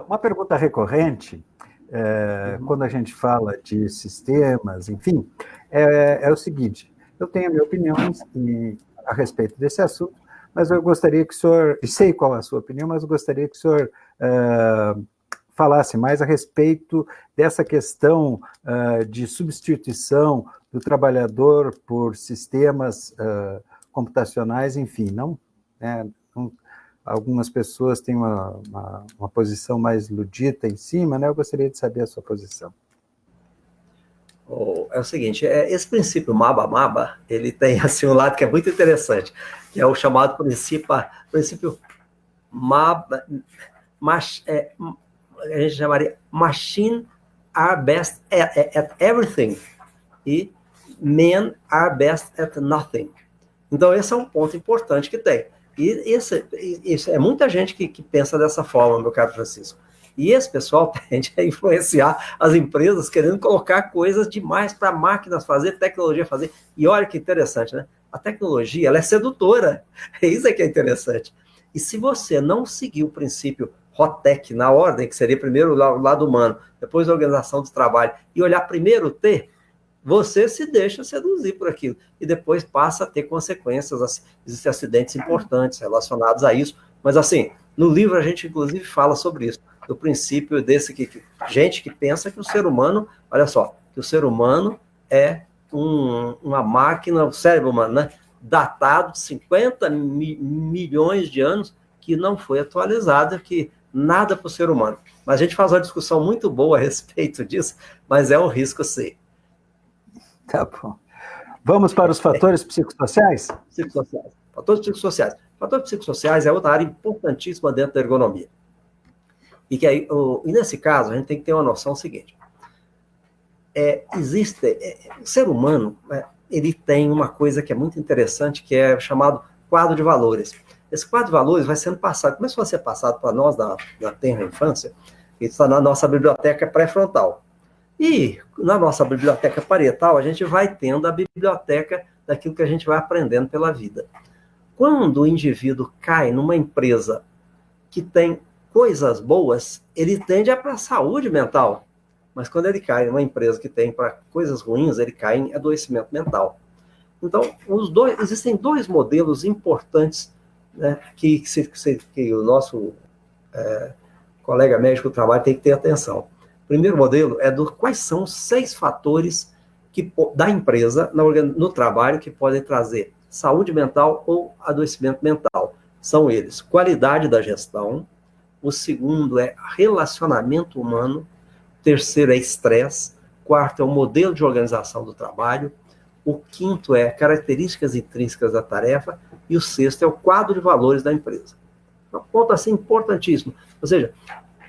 Uma pergunta recorrente, quando a gente fala de sistemas, enfim, é o seguinte, eu tenho a minha opinião a respeito desse assunto, mas eu gostaria que o senhor, e sei qual é a sua opinião, mas eu gostaria que o senhor falasse mais a respeito dessa questão de substituição do trabalhador por sistemas computacionais, enfim, não, algumas pessoas têm uma posição mais ludita em cima, né? Eu gostaria de saber a sua posição. É o seguinte, esse princípio MABA, ele tem assim, um lado que é muito interessante, que é o chamado princípio MABA, a gente chamaria Machine are best at everything e Men are best at nothing. Então, esse é um ponto importante que tem. E isso é muita gente que pensa dessa forma, meu caro Francisco. E esse pessoal tende a influenciar as empresas querendo colocar coisas demais para máquinas fazer, tecnologia fazer. E olha que interessante, né? A tecnologia, ela é sedutora. Isso é que é interessante. E se você não seguir o princípio ROTEC na ordem, que seria primeiro o lado humano, depois a organização do trabalho, e olhar primeiro o T, você se deixa seduzir por aquilo. E depois passa a ter consequências. Existem acidentes importantes relacionados a isso. Mas assim, no livro a gente inclusive fala sobre isso. Do princípio desse gente que pensa que o ser humano, olha só, que o ser humano é uma máquina, o cérebro humano, né, datado de 50 milhões de anos, que não foi atualizado, que nada para o ser humano. Mas a gente faz uma discussão muito boa a respeito disso, mas é um risco sim. Tá bom. Vamos para os fatores psicossociais? Psicossociais. Fatores psicossociais. Fatores psicossociais é outra área importantíssima dentro da ergonomia. E nesse caso, a gente tem que ter uma noção seguinte. O ser humano, ele tem uma coisa que é muito interessante, que é chamado quadro de valores. Esse quadro de valores vai sendo passado, começou a ser passado para nós na tenra infância, isso está na nossa biblioteca pré-frontal. E na nossa biblioteca parietal, a gente vai tendo a biblioteca daquilo que a gente vai aprendendo pela vida. Quando o indivíduo cai numa empresa que tem coisas boas, ele tende para a saúde mental. Mas quando ele cai numa empresa que tem para coisas ruins, ele cai em adoecimento mental. Então, existem dois modelos importantes, né, que o nosso colega médico do trabalho tem que ter atenção. O primeiro modelo é quais são os 6 fatores da empresa no trabalho que podem trazer saúde mental ou adoecimento mental. São eles: qualidade da gestão, o segundo é relacionamento humano, o terceiro é estresse, quarto é o modelo de organização do trabalho, o quinto é características intrínsecas da tarefa e o sexto é o quadro de valores da empresa. Um ponto assim importantíssimo. Ou seja,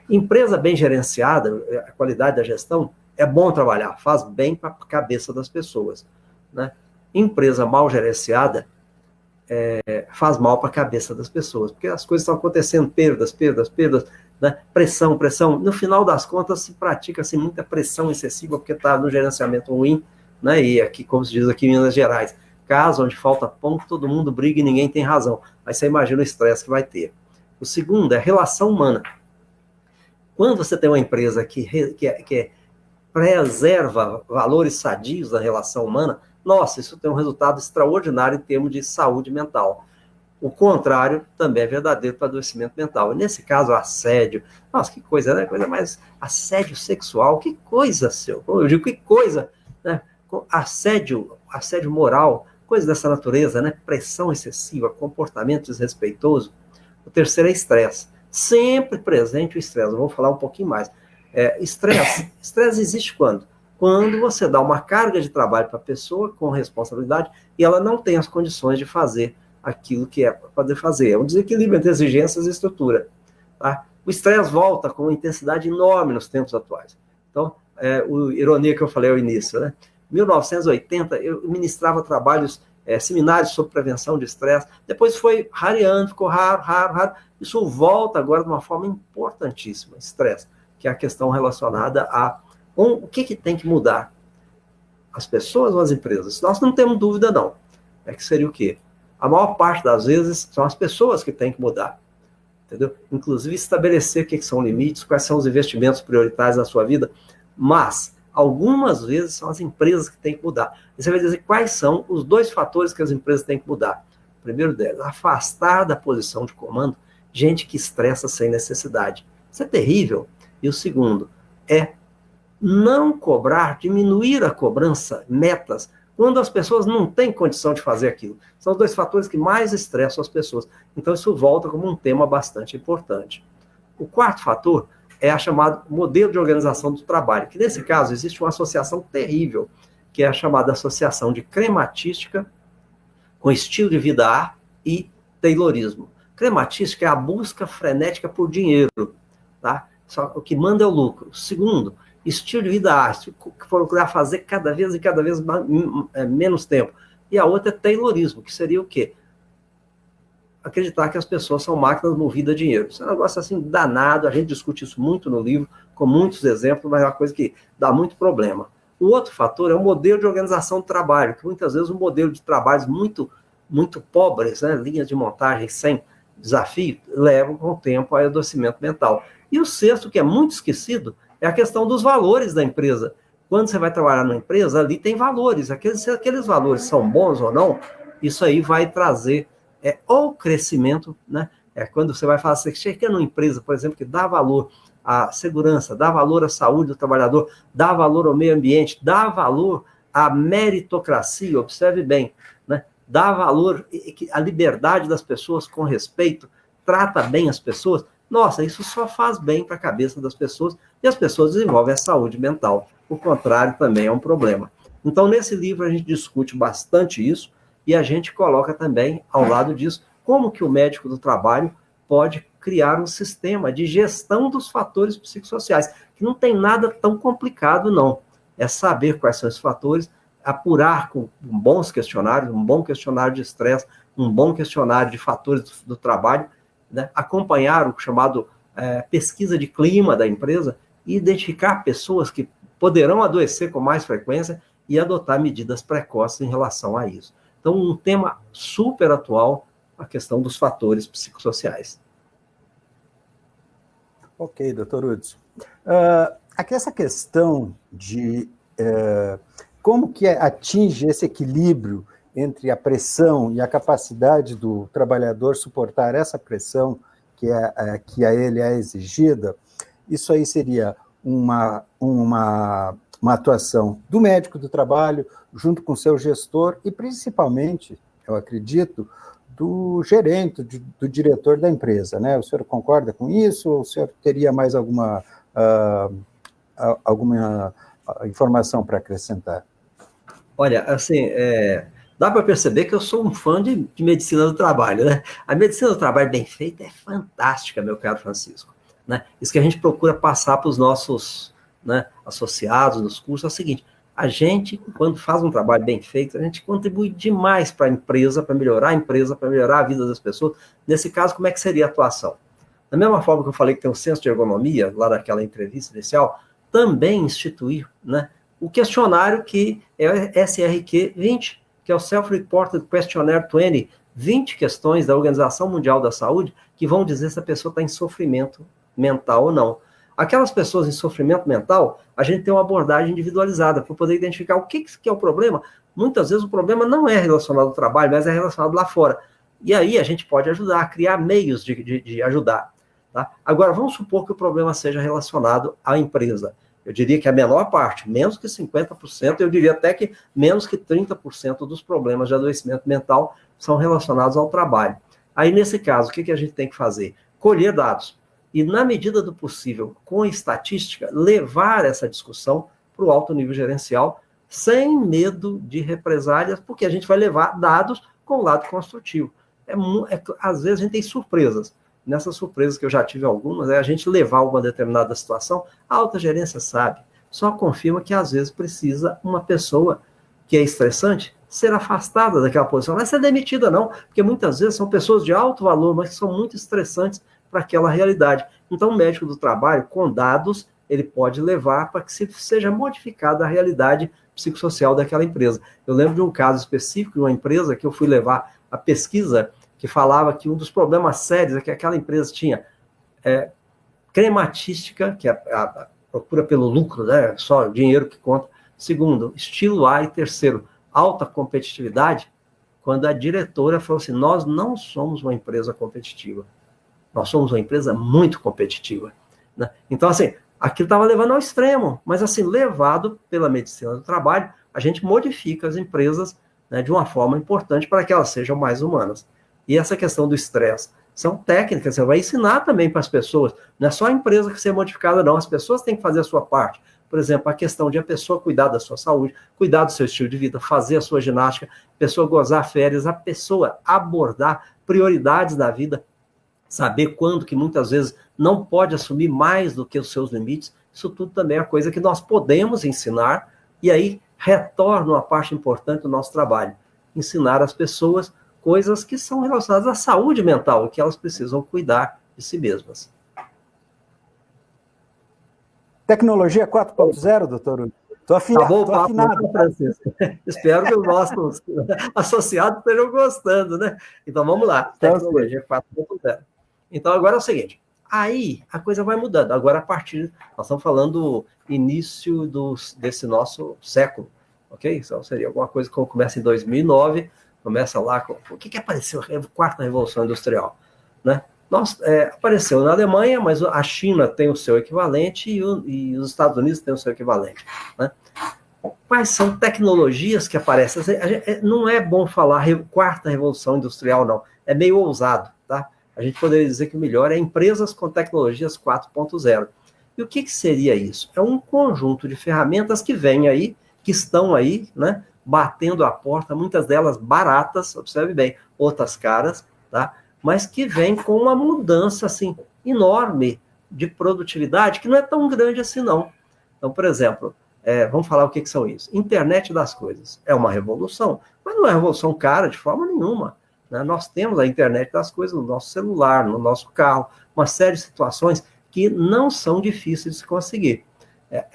empresa bem gerenciada, a qualidade da gestão, é bom trabalhar, faz bem para a cabeça das pessoas, né? Empresa mal gerenciada faz mal para a cabeça das pessoas, porque as coisas estão acontecendo, perdas, né? Pressão. No final das contas, se pratica-se muita pressão excessiva, porque está no gerenciamento ruim, né? E aqui, como se diz aqui em Minas Gerais, caso onde falta pão, todo mundo briga e ninguém tem razão. Aí você imagina o estresse que vai ter. O segundo é relação humana. Quando você tem uma empresa que preserva valores sadios da relação humana, nossa, isso tem um resultado extraordinário em termos de saúde mental. O contrário também é verdadeiro para adoecimento mental. E nesse caso, assédio, nossa, que coisa, né? Coisa mais assédio sexual, que coisa, eu digo, que coisa, né? Assédio moral, coisa dessa natureza, né? Pressão excessiva, comportamento desrespeitoso. O terceiro é estresse. Sempre presente o estresse. Eu vou falar um pouquinho mais. Estresse existe quando? Quando você dá uma carga de trabalho para a pessoa com responsabilidade e ela não tem as condições de fazer aquilo que é para poder fazer. É um desequilíbrio entre exigências e estrutura. Tá? O estresse volta com uma intensidade enorme nos tempos atuais. Então, ironia que eu falei ao início, né? Em 1980, eu ministrava seminários sobre prevenção de estresse. Depois foi rareando, ficou raro. Isso volta agora de uma forma importantíssima, estresse, que é a questão relacionada a o que tem que mudar? As pessoas ou as empresas? Nós não temos dúvida, não. Que seria o quê? A maior parte das vezes são as pessoas que têm que mudar. Entendeu? Inclusive estabelecer o que são limites, quais são os investimentos prioritários na sua vida, mas algumas vezes são as empresas que têm que mudar. E você vai dizer quais são os 2 fatores que as empresas têm que mudar. O primeiro deles, afastar da posição de comando gente que estressa sem necessidade. Isso é terrível. E o segundo é não cobrar, diminuir a cobrança, metas, quando as pessoas não têm condição de fazer aquilo. São os dois fatores que mais estressam as pessoas. Então, isso volta como um tema bastante importante. O quarto fator é a chamada modelo de organização do trabalho, que nesse caso existe uma associação terrível, que é a chamada associação de crematística com estilo de vida A e taylorismo. Crematística é a busca frenética por dinheiro, tá? Só o que manda é o lucro. Segundo, estilo de vida A, que procurar fazer cada vez menos tempo. E a outra é taylorismo, que seria o quê? Acreditar que as pessoas são máquinas movidas a dinheiro. Isso é um negócio assim danado, a gente discute isso muito no livro, com muitos exemplos, mas é uma coisa que dá muito problema. O outro fator é o modelo de organização do trabalho, que muitas vezes um modelo de trabalhos muito pobres, né, linhas de montagem sem desafio, levam com o tempo a adoecimento mental. E o sexto, que é muito esquecido, é a questão dos valores da empresa. Quando você vai trabalhar numa empresa, ali tem valores. Se aqueles valores são bons ou não, isso aí vai trazer ou crescimento, né? Quando você vai falar, você chega numa empresa, por exemplo, que dá valor à segurança, dá valor à saúde do trabalhador, dá valor ao meio ambiente, dá valor à meritocracia, observe bem, né? Dá valor à liberdade das pessoas com respeito, trata bem as pessoas. Nossa, isso só faz bem para a cabeça das pessoas e as pessoas desenvolvem a saúde mental. O contrário também é um problema. Então, nesse livro, a gente discute bastante isso e a gente coloca também, ao lado disso, como que o médico do trabalho pode criar um sistema de gestão dos fatores psicossociais, que não tem nada tão complicado, não. É saber quais são esses fatores, apurar com bons questionários, um bom questionário de estresse, um bom questionário de fatores do trabalho, né? Acompanhar o chamado pesquisa de clima da empresa e identificar pessoas que poderão adoecer com mais frequência e adotar medidas precoces em relação a isso. Então, um tema super atual, a questão dos fatores psicossociais. Ok, doutor Hudson. Aqui essa questão de como que atinge esse equilíbrio entre a pressão e a capacidade do trabalhador suportar essa pressão que a ele é exigida, isso aí seria uma atuação do médico do trabalho, junto com o seu gestor e, principalmente, eu acredito, do gerente, do diretor da empresa, né? O senhor concorda com isso? Ou o senhor teria mais alguma informação para acrescentar? Olha, assim, dá para perceber que eu sou um fã de medicina do trabalho, né? A medicina do trabalho bem feita é fantástica, meu caro Francisco, né? Isso que a gente procura passar para os nossos, né, associados nos cursos é o seguinte: a gente, quando faz um trabalho bem feito, a gente contribui demais para a empresa, para melhorar a vida das pessoas. Nesse caso, como é que seria a atuação? Da mesma forma que eu falei que tem um senso de ergonomia, lá daquela entrevista inicial, também instituir, né, o questionário que é o SRQ 20, que é o Self-Reported Questionnaire 20, 20 questões da Organização Mundial da Saúde que vão dizer se a pessoa está em sofrimento mental ou não. Aquelas pessoas em sofrimento mental, a gente tem uma abordagem individualizada para poder identificar o que é o problema. Muitas vezes o problema não é relacionado ao trabalho, mas é relacionado lá fora. E aí a gente pode ajudar, criar meios de ajudar. Tá? Agora, vamos supor que o problema seja relacionado à empresa. Eu diria que a menor parte, menos que 50%, eu diria até que menos que 30% dos problemas de adoecimento mental são relacionados ao trabalho. Aí, nesse caso, o que a gente tem que fazer? Colher dados. E, na medida do possível, com estatística, levar essa discussão para o alto nível gerencial, sem medo de represálias, porque a gente vai levar dados com o lado construtivo. Às vezes a gente tem surpresas. Nessas surpresas, que eu já tive algumas, é a gente levar uma determinada situação, a alta gerência sabe, só confirma que às vezes precisa uma pessoa que é estressante ser afastada daquela posição. Não é ser demitida, não, porque muitas vezes são pessoas de alto valor, mas que são muito estressantes para aquela realidade. Então, o médico do trabalho, com dados, ele pode levar para que seja modificada a realidade psicossocial daquela empresa. Eu lembro de um caso específico de uma empresa que eu fui levar a pesquisa que falava que um dos problemas sérios é que aquela empresa tinha crematística, que é a procura pelo lucro, né, só o dinheiro que conta. Segundo, estilo A. E terceiro, alta competitividade, quando a diretora falou assim: nós não somos uma empresa competitiva. Nós somos uma empresa muito competitiva. Né? Então, assim, Aquilo estava levando ao extremo, mas assim, levado pela medicina do trabalho, a gente modifica as empresas, né, de uma forma importante para que elas sejam mais humanas. E essa questão do estresse são técnicas, você vai ensinar também para as pessoas, não é só a empresa que ser modificada, não, as pessoas têm que fazer a sua parte. Por exemplo, a questão de a pessoa cuidar da sua saúde, cuidar do seu estilo de vida, fazer a sua ginástica, a pessoa gozar férias, a pessoa abordar prioridades da vida, saber quando que muitas vezes não pode assumir mais do que os seus limites, isso tudo também é coisa que nós podemos ensinar, e aí retorna uma parte importante do nosso trabalho, ensinar às pessoas coisas que são relacionadas à saúde mental, e que elas precisam cuidar de si mesmas. Tecnologia 4.0, doutor? Estou afinado, Francisco. Espero que os nossos associados estejam gostando, né? Então, vamos lá. Tecnologia 4.0. Então, agora é o seguinte. Aí, a coisa vai mudando. Agora, a partir... Nós estamos falando do início desse nosso século, ok? Então, seria alguma coisa que começa em 2009, começa lá... O que apareceu? A quarta revolução industrial, né? Apareceu na Alemanha, mas a China tem o seu equivalente e os Estados Unidos têm o seu equivalente, né? Quais são tecnologias que aparecem? Não é bom falar quarta revolução industrial, não. É meio ousado, tá? A gente poderia dizer que o melhor é empresas com tecnologias 4.0. E o que seria isso? É um conjunto de ferramentas que vêm aí, que estão aí, né? Batendo a porta, muitas delas baratas, observe bem, outras caras, tá? Mas que vem com uma mudança assim, enorme de produtividade, que não é tão grande assim, não. Então, por exemplo, vamos falar o que são isso. Internet das coisas. É uma revolução, mas não é uma revolução cara de forma nenhuma, né? Nós temos a internet das coisas no nosso celular, no nosso carro, uma série de situações que não são difíceis de se conseguir.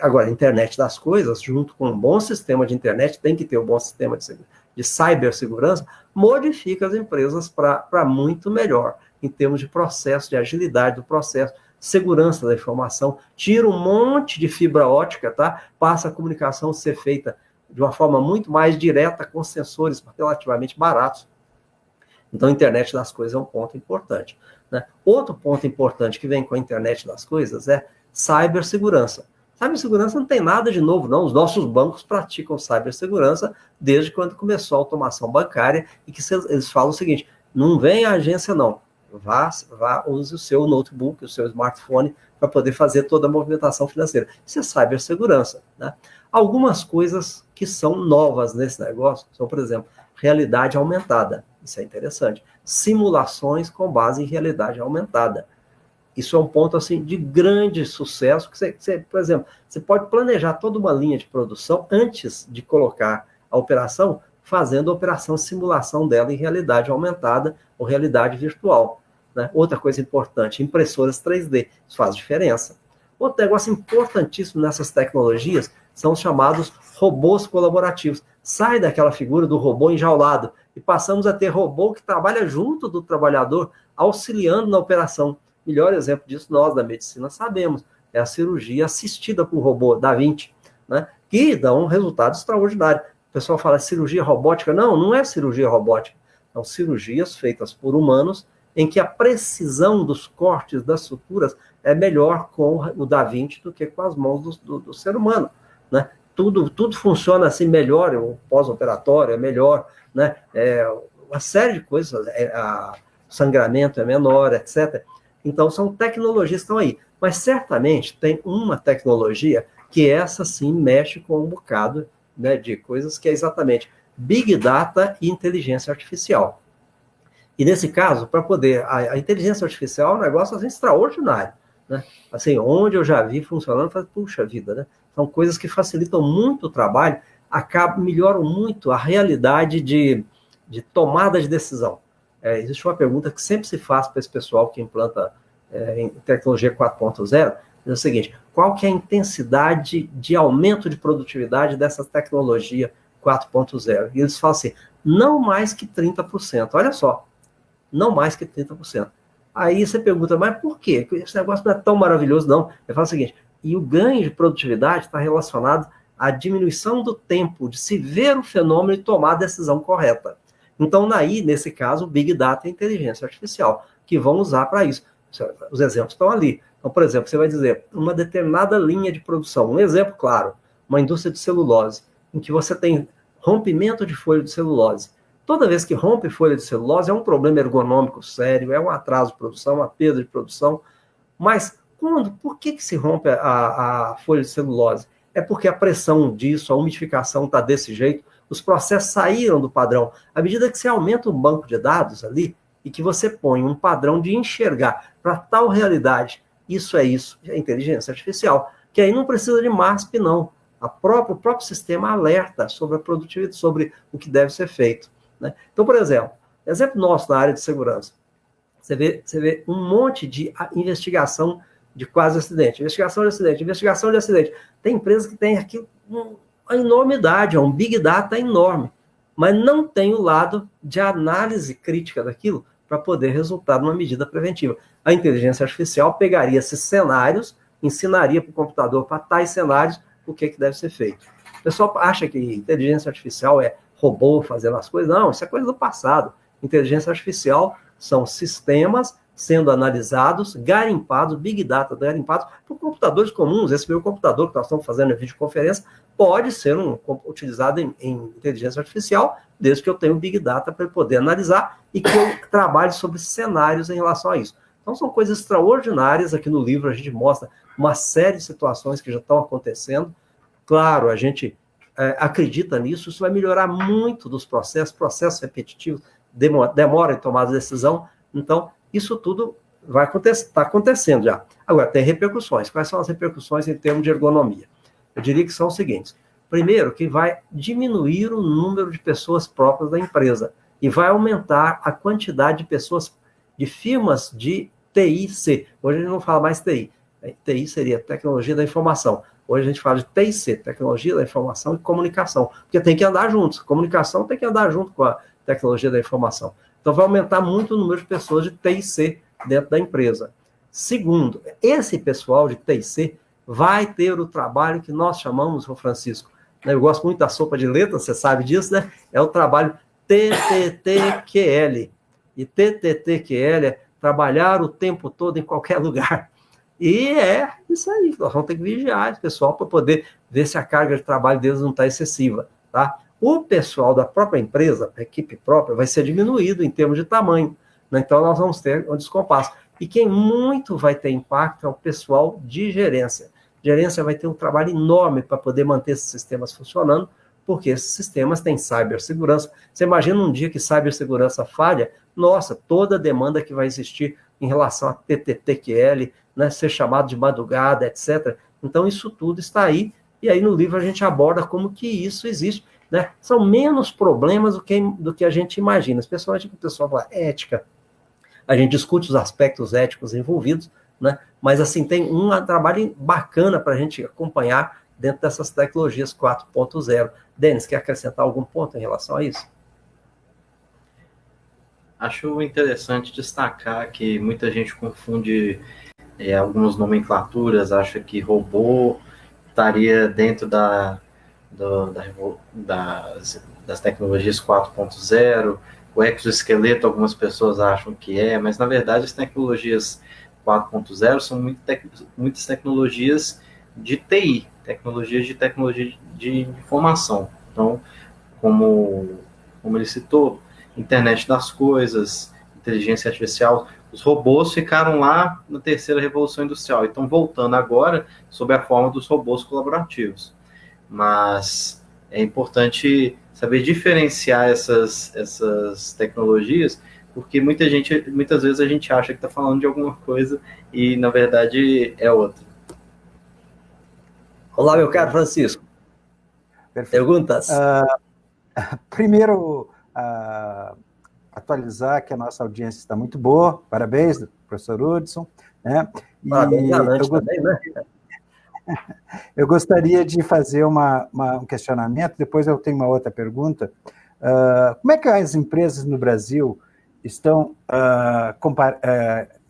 Agora, a internet das coisas, junto com um bom sistema de internet, tem que ter um bom sistema de cibersegurança, modifica as empresas para muito melhor, em termos de processo, de agilidade do processo, segurança da informação, tira um monte de fibra ótica, tá? Passa a comunicação a ser feita de uma forma muito mais direta, com sensores relativamente baratos. Então, a internet das coisas é um ponto importante, né? Outro ponto importante que vem com a internet das coisas é cibersegurança. Cibersegurança não tem nada de novo, não. Os nossos bancos praticam cibersegurança desde quando começou a automação bancária, e que eles falam o seguinte: não vem a agência, não. Use o seu notebook, o seu smartphone, para poder fazer toda a movimentação financeira. Isso é cibersegurança, né? Algumas coisas que são novas nesse negócio são, por exemplo, realidade aumentada. Isso é interessante. Simulações com base em realidade aumentada. Isso é um ponto assim de grande sucesso, que você, por exemplo, você pode planejar toda uma linha de produção antes de colocar a operação, fazendo a operação simulação dela em realidade aumentada ou realidade virtual, né? Outra coisa importante, impressoras 3D, isso faz diferença. Outro negócio importantíssimo nessas tecnologias são os chamados robôs colaborativos. Sai daquela figura do robô enjaulado e passamos a ter robô que trabalha junto do trabalhador, auxiliando na operação. Melhor exemplo disso, nós da medicina sabemos, é a cirurgia assistida por robô, Da Vinci, né? Que dá um resultado extraordinário. O pessoal fala cirurgia robótica. Não, não é cirurgia robótica. São cirurgias feitas por humanos, em que a precisão dos cortes das suturas é melhor com o Da Vinci do que com as mãos do ser humano, né? Tudo funciona assim melhor, o pós-operatório é melhor, né? Uma série de coisas, o sangramento é menor, etc. Então, são tecnologias que estão aí. Mas, certamente, tem uma tecnologia que essa, sim, mexe com um bocado, né, de coisas que é exatamente Big Data e inteligência artificial. E, nesse caso, para poder... A inteligência artificial é um negócio assim, extraordinário, né? Assim, onde eu já vi funcionando, eu falei, puxa vida, né? São coisas que facilitam muito o trabalho, melhoram muito a realidade de tomada de decisão. Existe uma pergunta que sempre se faz para esse pessoal que implanta em tecnologia 4.0, é o seguinte: qual que é a intensidade de aumento de produtividade dessa tecnologia 4.0? E eles falam assim, não mais que 30%. Olha só, não mais que 30%. Aí você pergunta, mas por quê? Esse negócio não é tão maravilhoso, não. Eu falo o seguinte, e o ganho de produtividade está relacionado à diminuição do tempo de se ver o fenômeno e tomar a decisão correta. Então, nesse caso, Big Data e inteligência artificial, que vão usar para isso. Os exemplos estão ali. Então, por exemplo, você vai dizer, uma determinada linha de produção, um exemplo claro, uma indústria de celulose, em que você tem rompimento de folha de celulose. Toda vez que rompe folha de celulose, é um problema ergonômico sério, é um atraso de produção, uma perda de produção. Mas por que se rompe a folha de celulose? É porque a pressão disso, a umidificação está desse jeito, os processos saíram do padrão. À medida que você aumenta o banco de dados ali, e que você põe um padrão de enxergar para tal realidade, isso é inteligência artificial, que aí não precisa de MASP, não. O próprio sistema alerta sobre a produtividade, sobre o que deve ser feito. Né? Então, por exemplo nosso na área de segurança, você vê um monte de investigação de quase acidente, investigação de acidente. Tem empresas que têm aqui uma enormidade, um big data enorme, mas não tem o lado de análise crítica daquilo para poder resultar numa medida preventiva. A inteligência artificial pegaria esses cenários, ensinaria para o computador, para tais cenários, o que deve ser feito. O pessoal acha que inteligência artificial é robô fazendo as coisas. Não, isso é coisa do passado. Inteligência artificial são sistemas sendo analisados, garimpados, big data garimpados por computadores comuns. Esse meu computador que nós estamos fazendo em videoconferência pode ser utilizado em inteligência artificial, desde que eu tenha um big data para poder analisar e que eu trabalhe sobre cenários em relação a isso. Então, são coisas extraordinárias. Aqui no livro a gente mostra uma série de situações que já estão acontecendo. Claro, a gente acredita nisso, isso vai melhorar muito dos processos repetitivos, demora em tomar a decisão. Então, isso tudo vai acontecer, está acontecendo já. Agora, tem repercussões. Quais são as repercussões em termos de ergonomia? Eu diria que são os seguintes. Primeiro, que vai diminuir o número de pessoas próprias da empresa e vai aumentar a quantidade de pessoas, de firmas de TIC. Hoje a gente não fala mais TI. TI seria Tecnologia da Informação. Hoje a gente fala de TIC, Tecnologia da Informação e Comunicação, porque tem que andar juntos. Comunicação tem que andar junto com a Tecnologia da Informação. Então vai aumentar muito o número de pessoas de TIC dentro da empresa. Segundo, esse pessoal de TIC vai ter o trabalho que nós chamamos, Francisco, né? Eu gosto muito da sopa de letras, você sabe disso, né? É o trabalho TTTQL. E TTTQL é trabalhar o tempo todo em qualquer lugar. E é isso aí, nós vamos ter que vigiar esse pessoal para poder ver se a carga de trabalho deles não está excessiva, tá? O pessoal da própria empresa, a equipe própria, vai ser diminuído em termos de tamanho, né? Então nós vamos ter um descompasso. E quem muito vai ter impacto é o pessoal de gerência. Gerência vai ter um trabalho enorme para poder manter esses sistemas funcionando, porque esses sistemas têm cibersegurança. Você imagina um dia que cibersegurança falha, nossa, toda a demanda que vai existir em relação a TTTQL, né, ser chamado de madrugada, etc. Então, isso tudo está aí, e aí no livro a gente aborda como que isso existe. Né? São menos problemas do que a gente imagina, especialmente com o pessoal da ética. A gente discute os aspectos éticos envolvidos, né? Mas assim, tem um trabalho bacana para a gente acompanhar dentro dessas tecnologias 4.0. Denis, quer acrescentar algum ponto em relação a isso? Acho interessante destacar que muita gente confunde algumas nomenclaturas, acha que robô estaria dentro das tecnologias 4.0, o exoesqueleto algumas pessoas acham que mas na verdade as tecnologias 4.0 são muitas tecnologias de TI, tecnologia de informação. Então, como ele citou, internet das coisas, inteligência artificial, os robôs ficaram lá na terceira revolução industrial e estão voltando agora sob a forma dos robôs colaborativos. Mas é importante saber diferenciar essas tecnologias, porque muitas vezes a gente acha que está falando de alguma coisa e, na verdade, é outra. Olá, meu caro Francisco. Perfeito. Perguntas? Primeiro, atualizar que a nossa audiência está muito boa. Parabéns, professor Hudson. Né? Parabéns, também, né? Eu gostaria de fazer um questionamento, depois eu tenho uma outra pergunta. Como é que as empresas no Brasil estão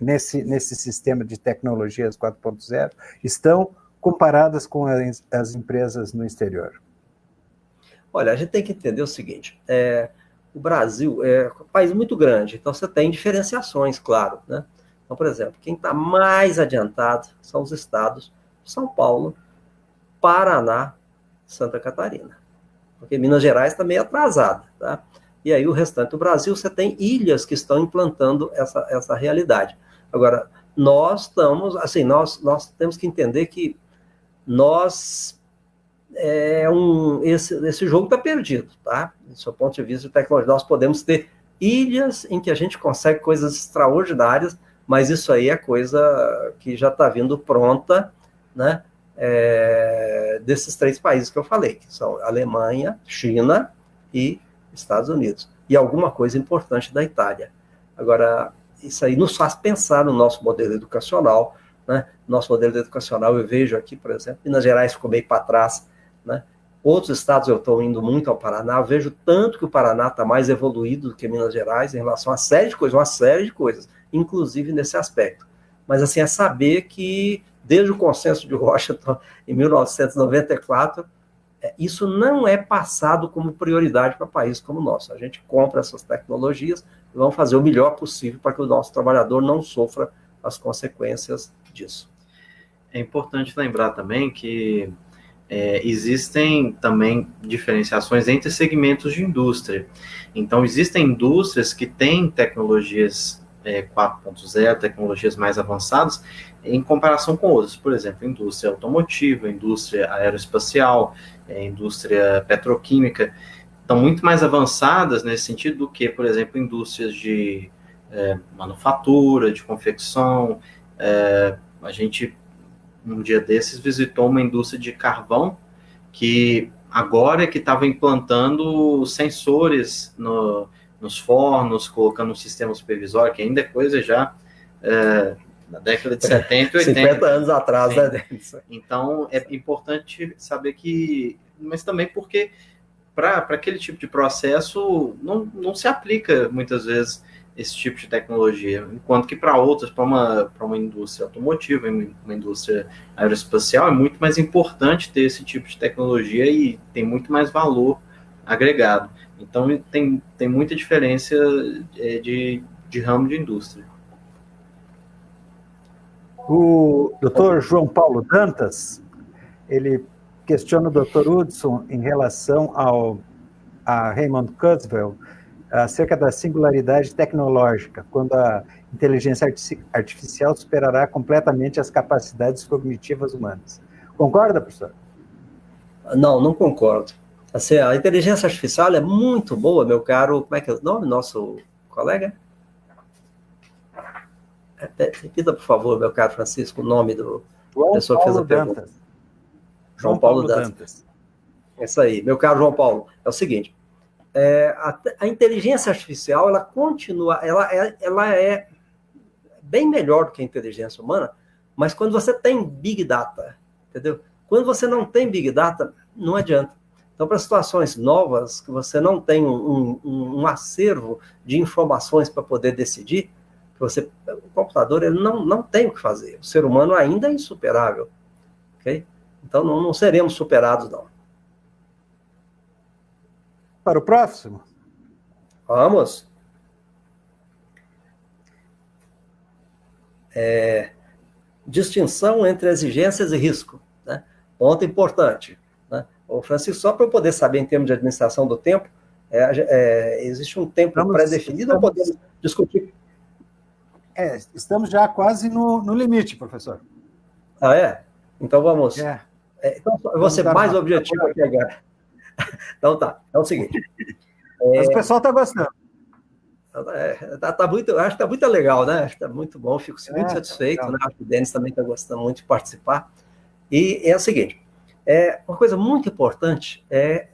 nesse sistema de tecnologias 4.0, estão comparadas com as empresas no exterior? Olha, a gente tem que entender o seguinte, o Brasil é um país muito grande, então você tem diferenciações, claro, né? Então, por exemplo, quem está mais adiantado são os estados de São Paulo, Paraná, Santa Catarina. Porque Minas Gerais está meio atrasada, tá? E aí o restante do Brasil, você tem ilhas que estão implantando essa realidade. Agora, nós estamos, assim, nós temos que entender que esse jogo está perdido, tá? Do seu ponto de vista de tecnologia, nós podemos ter ilhas em que a gente consegue coisas extraordinárias, mas isso aí é coisa que já está vindo pronta, né? Desses 3 países que eu falei, que são Alemanha, China e Estados Unidos. E alguma coisa importante da Itália. Agora, isso aí nos faz pensar no nosso modelo educacional, né? Nosso modelo educacional, eu vejo aqui, por exemplo, Minas Gerais ficou meio para trás, né? Outros estados, eu estou indo muito ao Paraná, eu vejo tanto que o Paraná está mais evoluído do que Minas Gerais em relação a uma série de coisas, inclusive nesse aspecto. Mas, assim, é saber que, desde o consenso de Washington, em 1994, isso não é passado como prioridade para países como o nosso. A gente compra essas tecnologias e vamos fazer o melhor possível para que o nosso trabalhador não sofra as consequências disso. É importante lembrar também que existem também diferenciações entre segmentos de indústria. Então, existem indústrias que têm tecnologias 4.0, tecnologias mais avançadas, em comparação com outras. Por exemplo, indústria automotiva, indústria aeroespacial, indústria petroquímica, estão muito mais avançadas nesse sentido do que, por exemplo, indústrias de manufatura, de confecção. A gente, um dia desses, visitou uma indústria de carvão que agora que estava implantando sensores nos fornos, colocando um sistema supervisório, que ainda é coisa já na década de 70 e 80. 50 anos atrás, né? Então, é importante saber que... Mas também porque para aquele tipo de processo não se aplica, muitas vezes, esse tipo de tecnologia, enquanto que para outras, para uma indústria automotiva, uma indústria aeroespacial, é muito mais importante ter esse tipo de tecnologia e tem muito mais valor agregado. Então, tem muita diferença de ramo de indústria. O doutor João Paulo Dantas, ele questiona o doutor Hudson em relação a Raymond Kurzweil acerca da singularidade tecnológica, quando a inteligência artificial superará completamente as capacidades cognitivas humanas. Concorda, professor? Não concordo. Assim, a inteligência artificial é muito boa, meu caro. Como é que é o nome do nosso colega? Repita, por favor, meu caro Francisco, o nome do pessoa que fez a pergunta. Dantas. João Paulo Dantas. Isso aí, meu caro João Paulo. É o seguinte, a inteligência artificial, ela continua, ela é bem melhor do que a inteligência humana, mas quando você tem Big Data, entendeu? Quando você não tem Big Data, não adianta. Então, para situações novas, que você não tem um acervo de informações para poder decidir, o computador ele não tem o que fazer. O ser humano ainda é insuperável. Okay? Então, não seremos superados, não. Para o próximo? Vamos. Distinção entre exigências e risco. Né? Ponto importante. Né? Ô, Francisco, só para eu poder saber em termos de administração do tempo, existe um tempo pré-definido ou podemos discutir? Estamos já quase no limite, professor. Ah, é? Então vamos. Então, eu vou ser mais objetivo aqui agora. Então tá, é o seguinte. Mas o pessoal está gostando. Tá muito, acho que está muito legal, né? Acho que está muito bom, fico muito satisfeito, né? Acho que o Denis também está gostando muito de participar. E é o seguinte, uma coisa muito importante é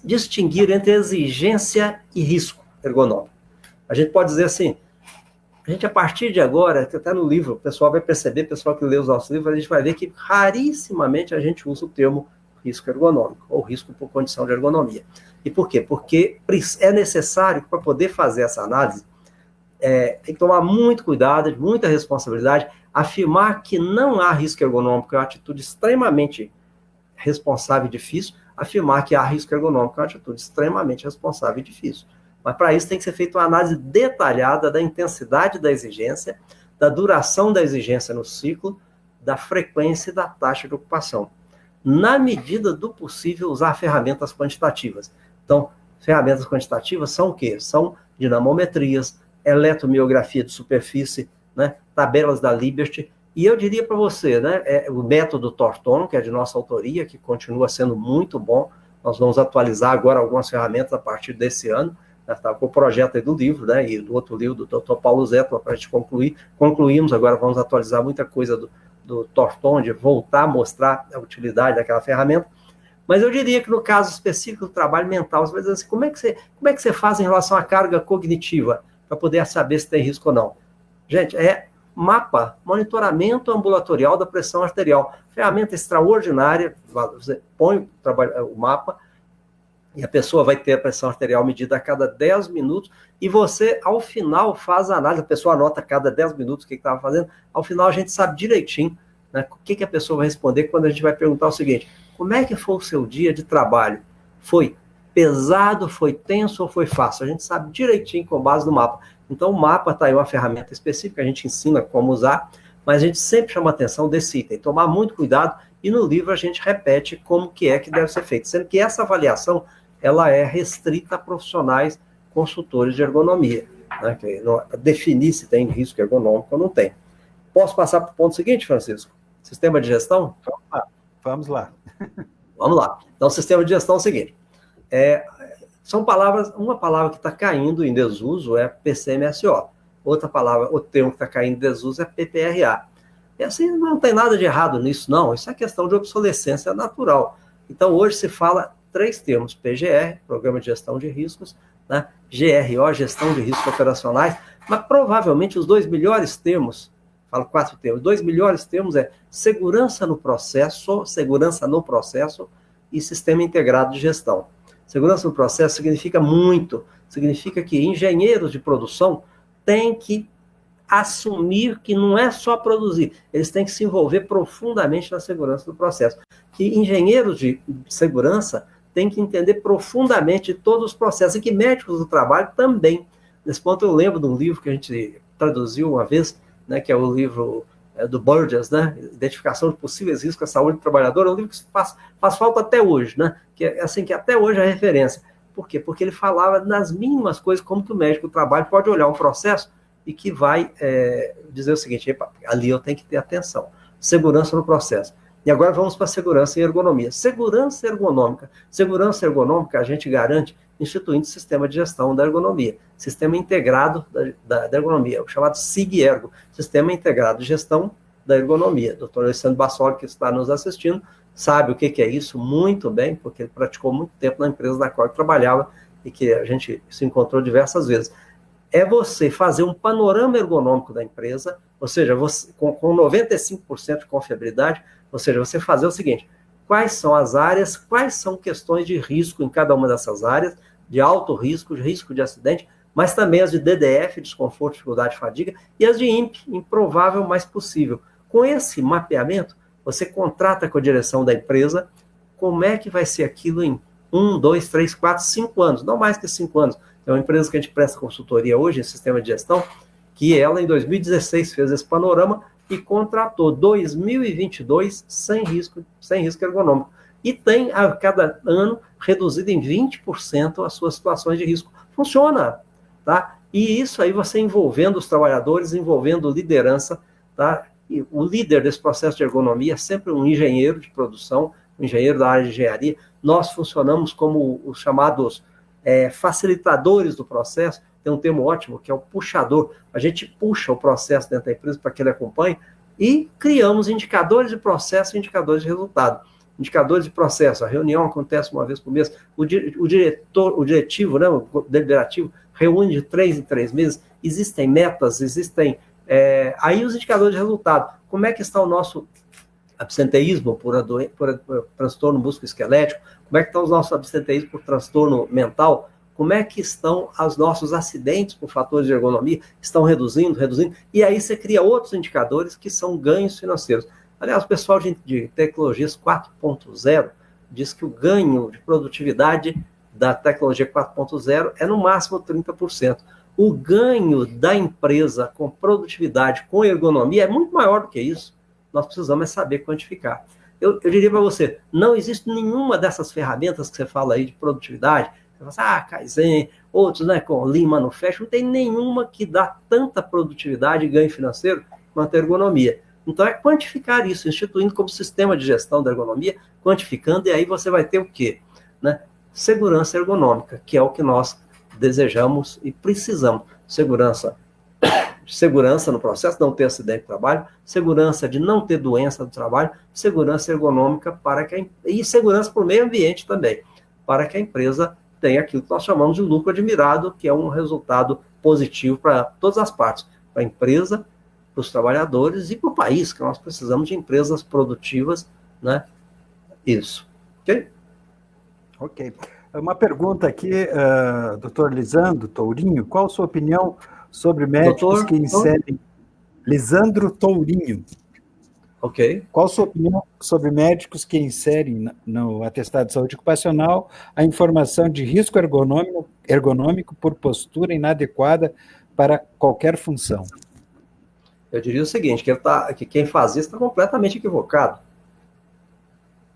distinguir entre exigência e risco ergonômico. A gente pode dizer assim, a gente, a partir de agora, até no livro, o pessoal vai perceber, o pessoal que lê os nossos livros, a gente vai ver que rarissimamente a gente usa o termo risco ergonômico, ou risco por condição de ergonomia. E por quê? Porque é necessário, para poder fazer essa análise, tem que tomar muito cuidado, muita responsabilidade, afirmar que não há risco ergonômico é uma atitude extremamente responsável e difícil, afirmar que há risco ergonômico é uma atitude extremamente responsável e difícil. Mas para isso tem que ser feita uma análise detalhada da intensidade da exigência, da duração da exigência no ciclo, da frequência e da taxa de ocupação. Na medida do possível, usar ferramentas quantitativas. Então, ferramentas quantitativas são o quê? São dinamometrias, eletromiografia de superfície, né, tabelas da Liberty. E eu diria para você, né, o método Thornton, que é de nossa autoria, que continua sendo muito bom. Nós vamos atualizar agora algumas ferramentas a partir desse ano. Está com o projeto aí do livro, né, e do outro livro, do Dr. Paulo Zeto, para a gente concluir. Concluímos, agora vamos atualizar muita coisa do Thornton, de voltar a mostrar a utilidade daquela ferramenta. Mas eu diria que no caso específico do trabalho mental, você vai dizer assim, como é que você faz em relação à carga cognitiva, para poder saber se tem risco ou não? Gente, é mapa, monitoramento ambulatorial da pressão arterial. Ferramenta extraordinária, você põe o mapa, e a pessoa vai ter a pressão arterial medida a cada 10 minutos, e você, ao final, faz a análise, a pessoa anota a cada 10 minutos o que estava fazendo, ao final a gente sabe direitinho, né, o que a pessoa vai responder quando a gente vai perguntar o seguinte: como é que foi o seu dia de trabalho? Foi pesado, foi tenso ou foi fácil? A gente sabe direitinho com base no mapa. Então o mapa está aí uma ferramenta específica, a gente ensina como usar, mas a gente sempre chama a atenção desse item, tomar muito cuidado, e no livro a gente repete como que é que deve ser feito, sendo que essa avaliação ela é restrita a profissionais consultores de ergonomia, né, que não, definir se tem risco ergonômico ou não tem. Posso passar para o ponto seguinte, Francisco? Sistema de gestão? Vamos lá. Vamos lá. Então, o sistema de gestão é o seguinte. São palavras, uma palavra que está caindo em desuso é PCMSO. Outra palavra, outro termo que está caindo em desuso é PPRA. E assim, não tem nada de errado nisso, não. Isso é questão de obsolescência natural. Então, hoje se fala 3 termos: PGR, Programa de Gestão de Riscos, né? GRO, Gestão de Riscos Operacionais, mas provavelmente os 2 melhores termos, falo 4 termos, 2 melhores termos é segurança no processo e sistema integrado de gestão. Segurança no processo significa muito, significa que engenheiros de produção têm que assumir que não é só produzir, eles têm que se envolver profundamente na segurança do processo. Que engenheiros de segurança têm que entender profundamente todos os processos, e que médicos do trabalho também. Nesse ponto eu lembro de um livro que a gente traduziu uma vez, né, que é o livro do Burgess, né, Identificação de Possíveis Riscos à Saúde do Trabalhador. É um livro que faz falta até hoje, né, que é assim, que até hoje é referência. Por quê? Porque ele falava nas mínimas coisas, como que o médico do trabalho pode olhar um processo e que vai dizer o seguinte: epa, ali eu tenho que ter atenção. Segurança no processo. E agora vamos para segurança e ergonomia. Segurança ergonômica. Segurança ergonômica a gente garante instituindo o sistema de gestão da ergonomia, sistema integrado da ergonomia, o chamado SIG-Ergo, Sistema Integrado de Gestão da Ergonomia. O Dr. Alessandro Bassoli, que está nos assistindo, sabe o que é isso muito bem, porque ele praticou muito tempo na empresa na qual ele trabalhava e que a gente se encontrou diversas vezes. É você fazer um panorama ergonômico da empresa, ou seja, você, com 95% de confiabilidade, ou seja, você fazer o seguinte: quais são as áreas, quais são questões de risco em cada uma dessas áreas, de alto risco, de risco de acidente, mas também as de DDF, desconforto, dificuldade, fadiga, e as de IMP, improvável, mas possível. Com esse mapeamento, você contrata com a direção da empresa como é que vai ser aquilo em 1, 2, 3, 4, 5 anos, não mais que 5 anos. É uma empresa que a gente presta consultoria hoje em sistema de gestão, que ela em 2016 fez esse panorama e contratou 2022 sem risco ergonômico. E tem a cada ano reduzido em 20% as suas situações de risco. Funciona, tá? E isso aí você envolvendo os trabalhadores, envolvendo liderança, tá? E o líder desse processo de ergonomia é sempre um engenheiro de produção, um engenheiro da área de engenharia. Nós funcionamos como os chamados facilitadores do processo. Tem um termo ótimo, que é o puxador. A gente puxa o processo dentro da empresa para que ele acompanhe e criamos indicadores de processo e indicadores de resultado. Indicadores de processo: a reunião acontece uma vez por mês, o diretivo, né, o deliberativo, reúne de 3 em 3 meses, existem metas, existem... aí os indicadores de resultado: como é que está o nosso absenteísmo por transtorno musculoesquelético, como é que estão os nossos absenteísmos por transtorno mental, como é que estão os nossos acidentes por fatores de ergonomia, estão reduzindo, e aí você cria outros indicadores que são ganhos financeiros. Aliás, o pessoal de tecnologias 4.0 diz que o ganho de produtividade da tecnologia 4.0 é no máximo 30%. o ganho da empresa com produtividade, com ergonomia, é muito maior do que isso. Nós precisamos saber quantificar. Eu diria para você, não existe nenhuma dessas ferramentas que você fala aí de produtividade, você fala assim, Kaizen, outros, né, com Lean Manufacturing, não tem nenhuma que dá tanta produtividade e ganho financeiro quanto a ergonomia. Então, é quantificar isso, instituindo como sistema de gestão da ergonomia, quantificando, e aí você vai ter o quê? Né? Segurança ergonômica, que é o que nós desejamos e precisamos. Segurança no processo, não ter acidente de trabalho, segurança de não ter doença do trabalho, segurança ergonômica e segurança para o meio ambiente também, para que a empresa tenha aquilo que nós chamamos de lucro admirado, que é um resultado positivo para todas as partes, para a empresa, para os trabalhadores e para o país, que nós precisamos de empresas produtivas, né? Isso. Ok? Ok. Uma pergunta aqui, doutor Lisandro Tourinho, qual a sua opinião sobre médicos que inserem... Lisandro Tourinho. Ok. Qual a sua opinião sobre médicos que inserem no atestado de saúde ocupacional a informação de risco ergonômico por postura inadequada para qualquer função? Eu diria o seguinte, que quem faz isso está completamente equivocado.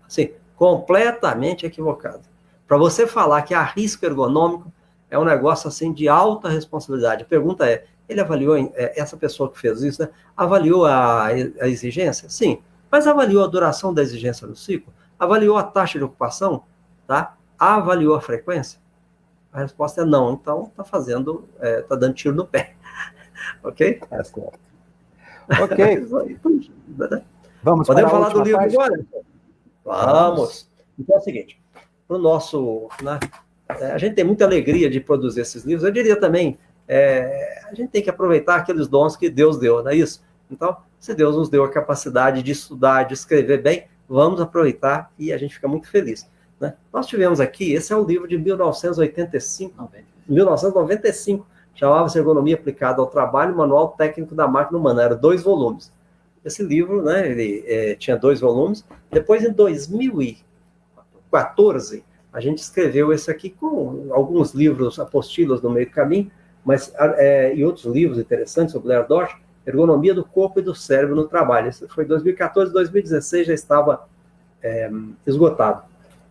Assim, completamente equivocado. Para você falar que há risco ergonômico, é um negócio assim de alta responsabilidade. A pergunta é, ele avaliou, essa pessoa que fez isso, né, avaliou a exigência? Sim. Mas avaliou a duração da exigência do ciclo? Avaliou a taxa de ocupação? Tá? Avaliou a frequência? A resposta é não. Então, está dando tiro no pé. Ok? É certo. Ok. Vamos Podemos falar do livro agora? Vamos. Então é o seguinte, para o nosso... Né, a gente tem muita alegria de produzir esses livros. Eu diria também, a gente tem que aproveitar aqueles dons que Deus deu, não é isso? Então, se Deus nos deu a capacidade de estudar, de escrever bem, vamos aproveitar e a gente fica muito feliz. Né? Nós tivemos aqui, esse é um livro de 1995, chamava-se Ergonomia Aplicada ao Trabalho, Manual Técnico da Máquina Humana, eram 2 volumes. Esse livro, né, ele tinha 2 volumes. Depois, em 2014, a gente escreveu esse aqui com alguns livros, apostilas no meio do caminho, mas e outros livros interessantes sobre Blair Dodge, Ergonomia do Corpo e do Cérebro no Trabalho. Esse foi 2014, 2016 já estava esgotado.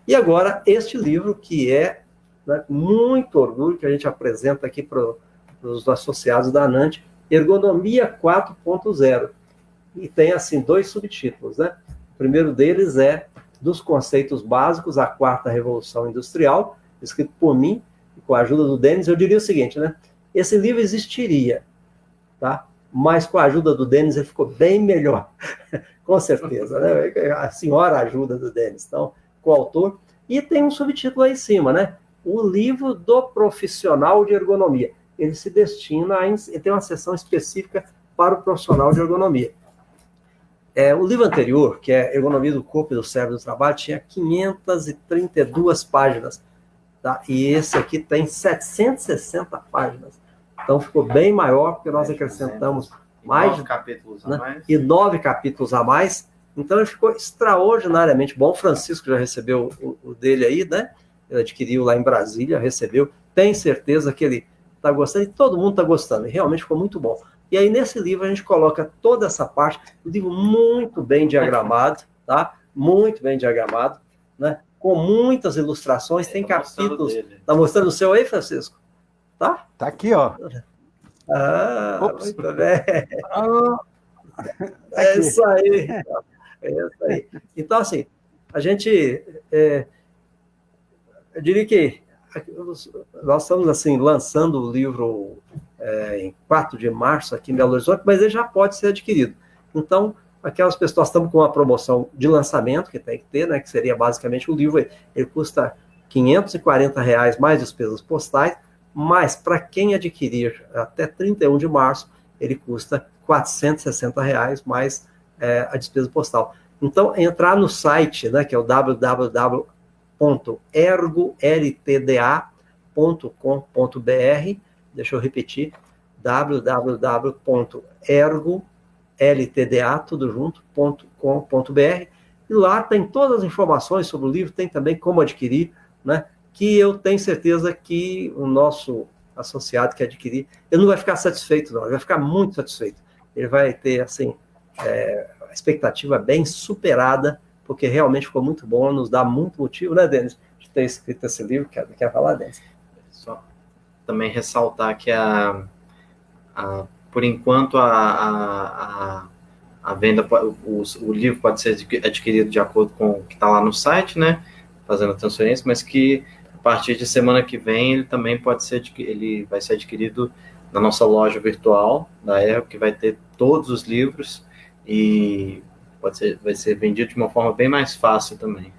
E agora, este livro, que é, né, muito orgulho, que a gente apresenta aqui para os associados da ANANT, Ergonomia 4.0. E tem, assim, 2 subtítulos, né? O primeiro deles é Dos Conceitos Básicos à Quarta Revolução Industrial, escrito por mim, e com a ajuda do Denis. Eu diria o seguinte, né? Esse livro existiria, tá? Mas com a ajuda do Denis ele ficou bem melhor, com certeza, né? A senhora ajuda do Denis, então, coautor. E tem um subtítulo aí em cima, né? O livro do profissional de ergonomia. Ele se destina ele tem uma seção específica para o profissional de ergonomia. O livro anterior, que é Ergonomia do Corpo e do Cérebro do Trabalho, tinha 532 páginas. Tá? E esse aqui tem 760 páginas. Então ficou bem maior, porque nós acrescentamos mais 9 capítulos né? a mais. E 9 capítulos a mais. Então ele ficou extraordinariamente bom. O Francisco já recebeu o dele aí, né? Ele adquiriu lá em Brasília, recebeu. Tenho certeza que ele está gostando, e todo mundo está gostando. E realmente ficou muito bom. E aí, nesse livro, a gente coloca toda essa parte, um livro muito bem diagramado, tá? Muito bem diagramado, né? Com muitas ilustrações, tem capítulos. Está mostrando o seu aí, Francisco? Tá? Tá aqui, ó. Muito bem. Aqui. Isso aí. É isso aí. Então, assim, a gente... eu diria que nós estamos, assim, lançando o livro em 4 de março aqui em Belo Horizonte, mas ele já pode ser adquirido. Então, aquelas pessoas, estamos com uma promoção de lançamento, que tem que ter, né, que seria basicamente o livro, ele custa R$ 540 mais despesas postais, mas para quem adquirir até 31 de março, ele custa R$ 460 mais a despesa postal. Então, entrar no site, né, que é o www.ergoltda.com.br, deixa eu repetir, www.ergoltda.com.br, e lá tem todas as informações sobre o livro, tem também como adquirir, né? Que eu tenho certeza que associado que adquirir, ele não vai ficar satisfeito, não, ele vai ficar muito satisfeito. Ele vai ter, assim, a expectativa bem superada, porque realmente ficou muito bom, nos dá muito motivo, né, Denis, de ter escrito esse livro. Quer falar, Denis? Só também ressaltar que por enquanto a venda, o livro pode ser adquirido de acordo com o que está lá no site, né, fazendo a transferência, mas que a partir de semana que vem ele também ele vai ser adquirido na nossa loja virtual da Ergo, que vai ter todos os livros e vai ser vendido de uma forma bem mais fácil também.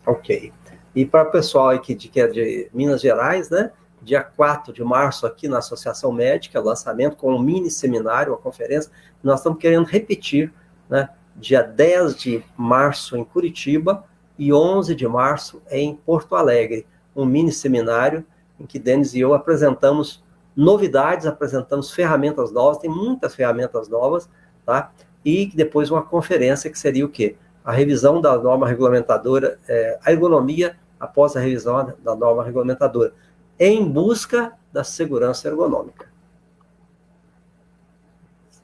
Ok. E para o pessoal aí que é de Minas Gerais, né, dia 4 de março aqui na Associação Médica, lançamento com um mini seminário, uma conferência, nós estamos querendo repetir, né, dia 10 de março em Curitiba e 11 de março em Porto Alegre, um mini seminário em que Denis e eu apresentamos novidades, apresentamos ferramentas novas, tem muitas ferramentas novas, tá? E depois uma conferência que seria o quê? A revisão da norma regulamentadora, a ergonomia após a revisão da norma regulamentadora, em busca da segurança ergonômica.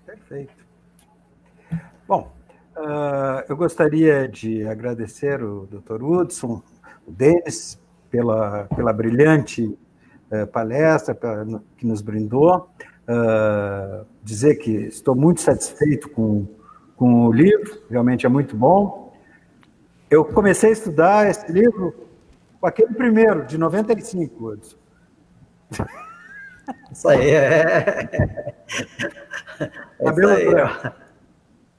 Perfeito. Bom, eu gostaria de agradecer o Dr. Hudson, o Denis, pela brilhante palestra que nos brindou, dizer que estou muito satisfeito com o livro, realmente é muito bom. Eu comecei a estudar esse livro com aquele primeiro, de 95, Hudson. Isso aí Cabelo branco.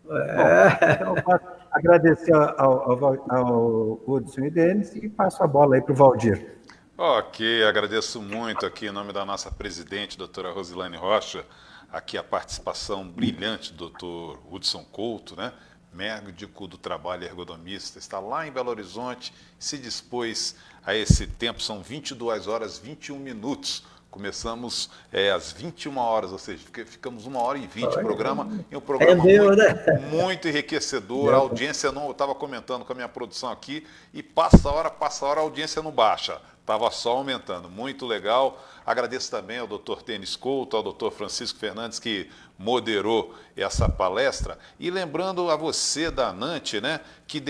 Então, eu passo a agradecer ao Hudson e Denis e passo a bola aí para o Valdir. Ok, agradeço muito aqui em nome da nossa presidente, doutora Rosilane Rocha, aqui a participação brilhante do Dr. Hudson Couto, né? Médico do trabalho ergonomista, está lá em Belo Horizonte, se dispôs a esse tempo, são 22 horas 21 minutos. Começamos às 21 horas, ou seja, ficamos 1h20 de programa, e um programa muito enriquecedor. A audiência não, eu estava comentando com a minha produção aqui, e passa a hora, a audiência não baixa. Estava só aumentando, muito legal. Agradeço também ao Dr. Denis Couto, ao Dr. Francisco Fernandes, que moderou essa palestra. E lembrando a você da ANANT, né, que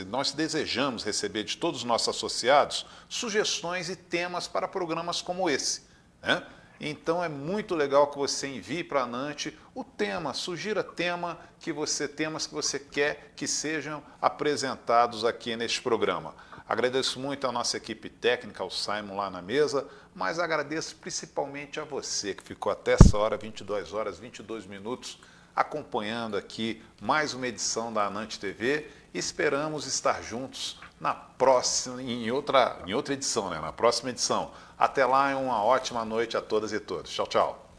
nós desejamos receber de todos os nossos associados sugestões e temas para programas como esse, né? Então é muito legal que você envie para a ANANT o tema, sugira temas que você quer que sejam apresentados aqui neste programa. Agradeço muito a nossa equipe técnica, ao Simon lá na mesa, mas agradeço principalmente a você que ficou até essa hora, 22 horas, 22 minutos, acompanhando aqui mais uma edição da ANANT TV. Esperamos estar juntos na próxima, em outra edição, né? Na próxima edição. Até lá, uma ótima noite a todas e todos. Tchau, tchau.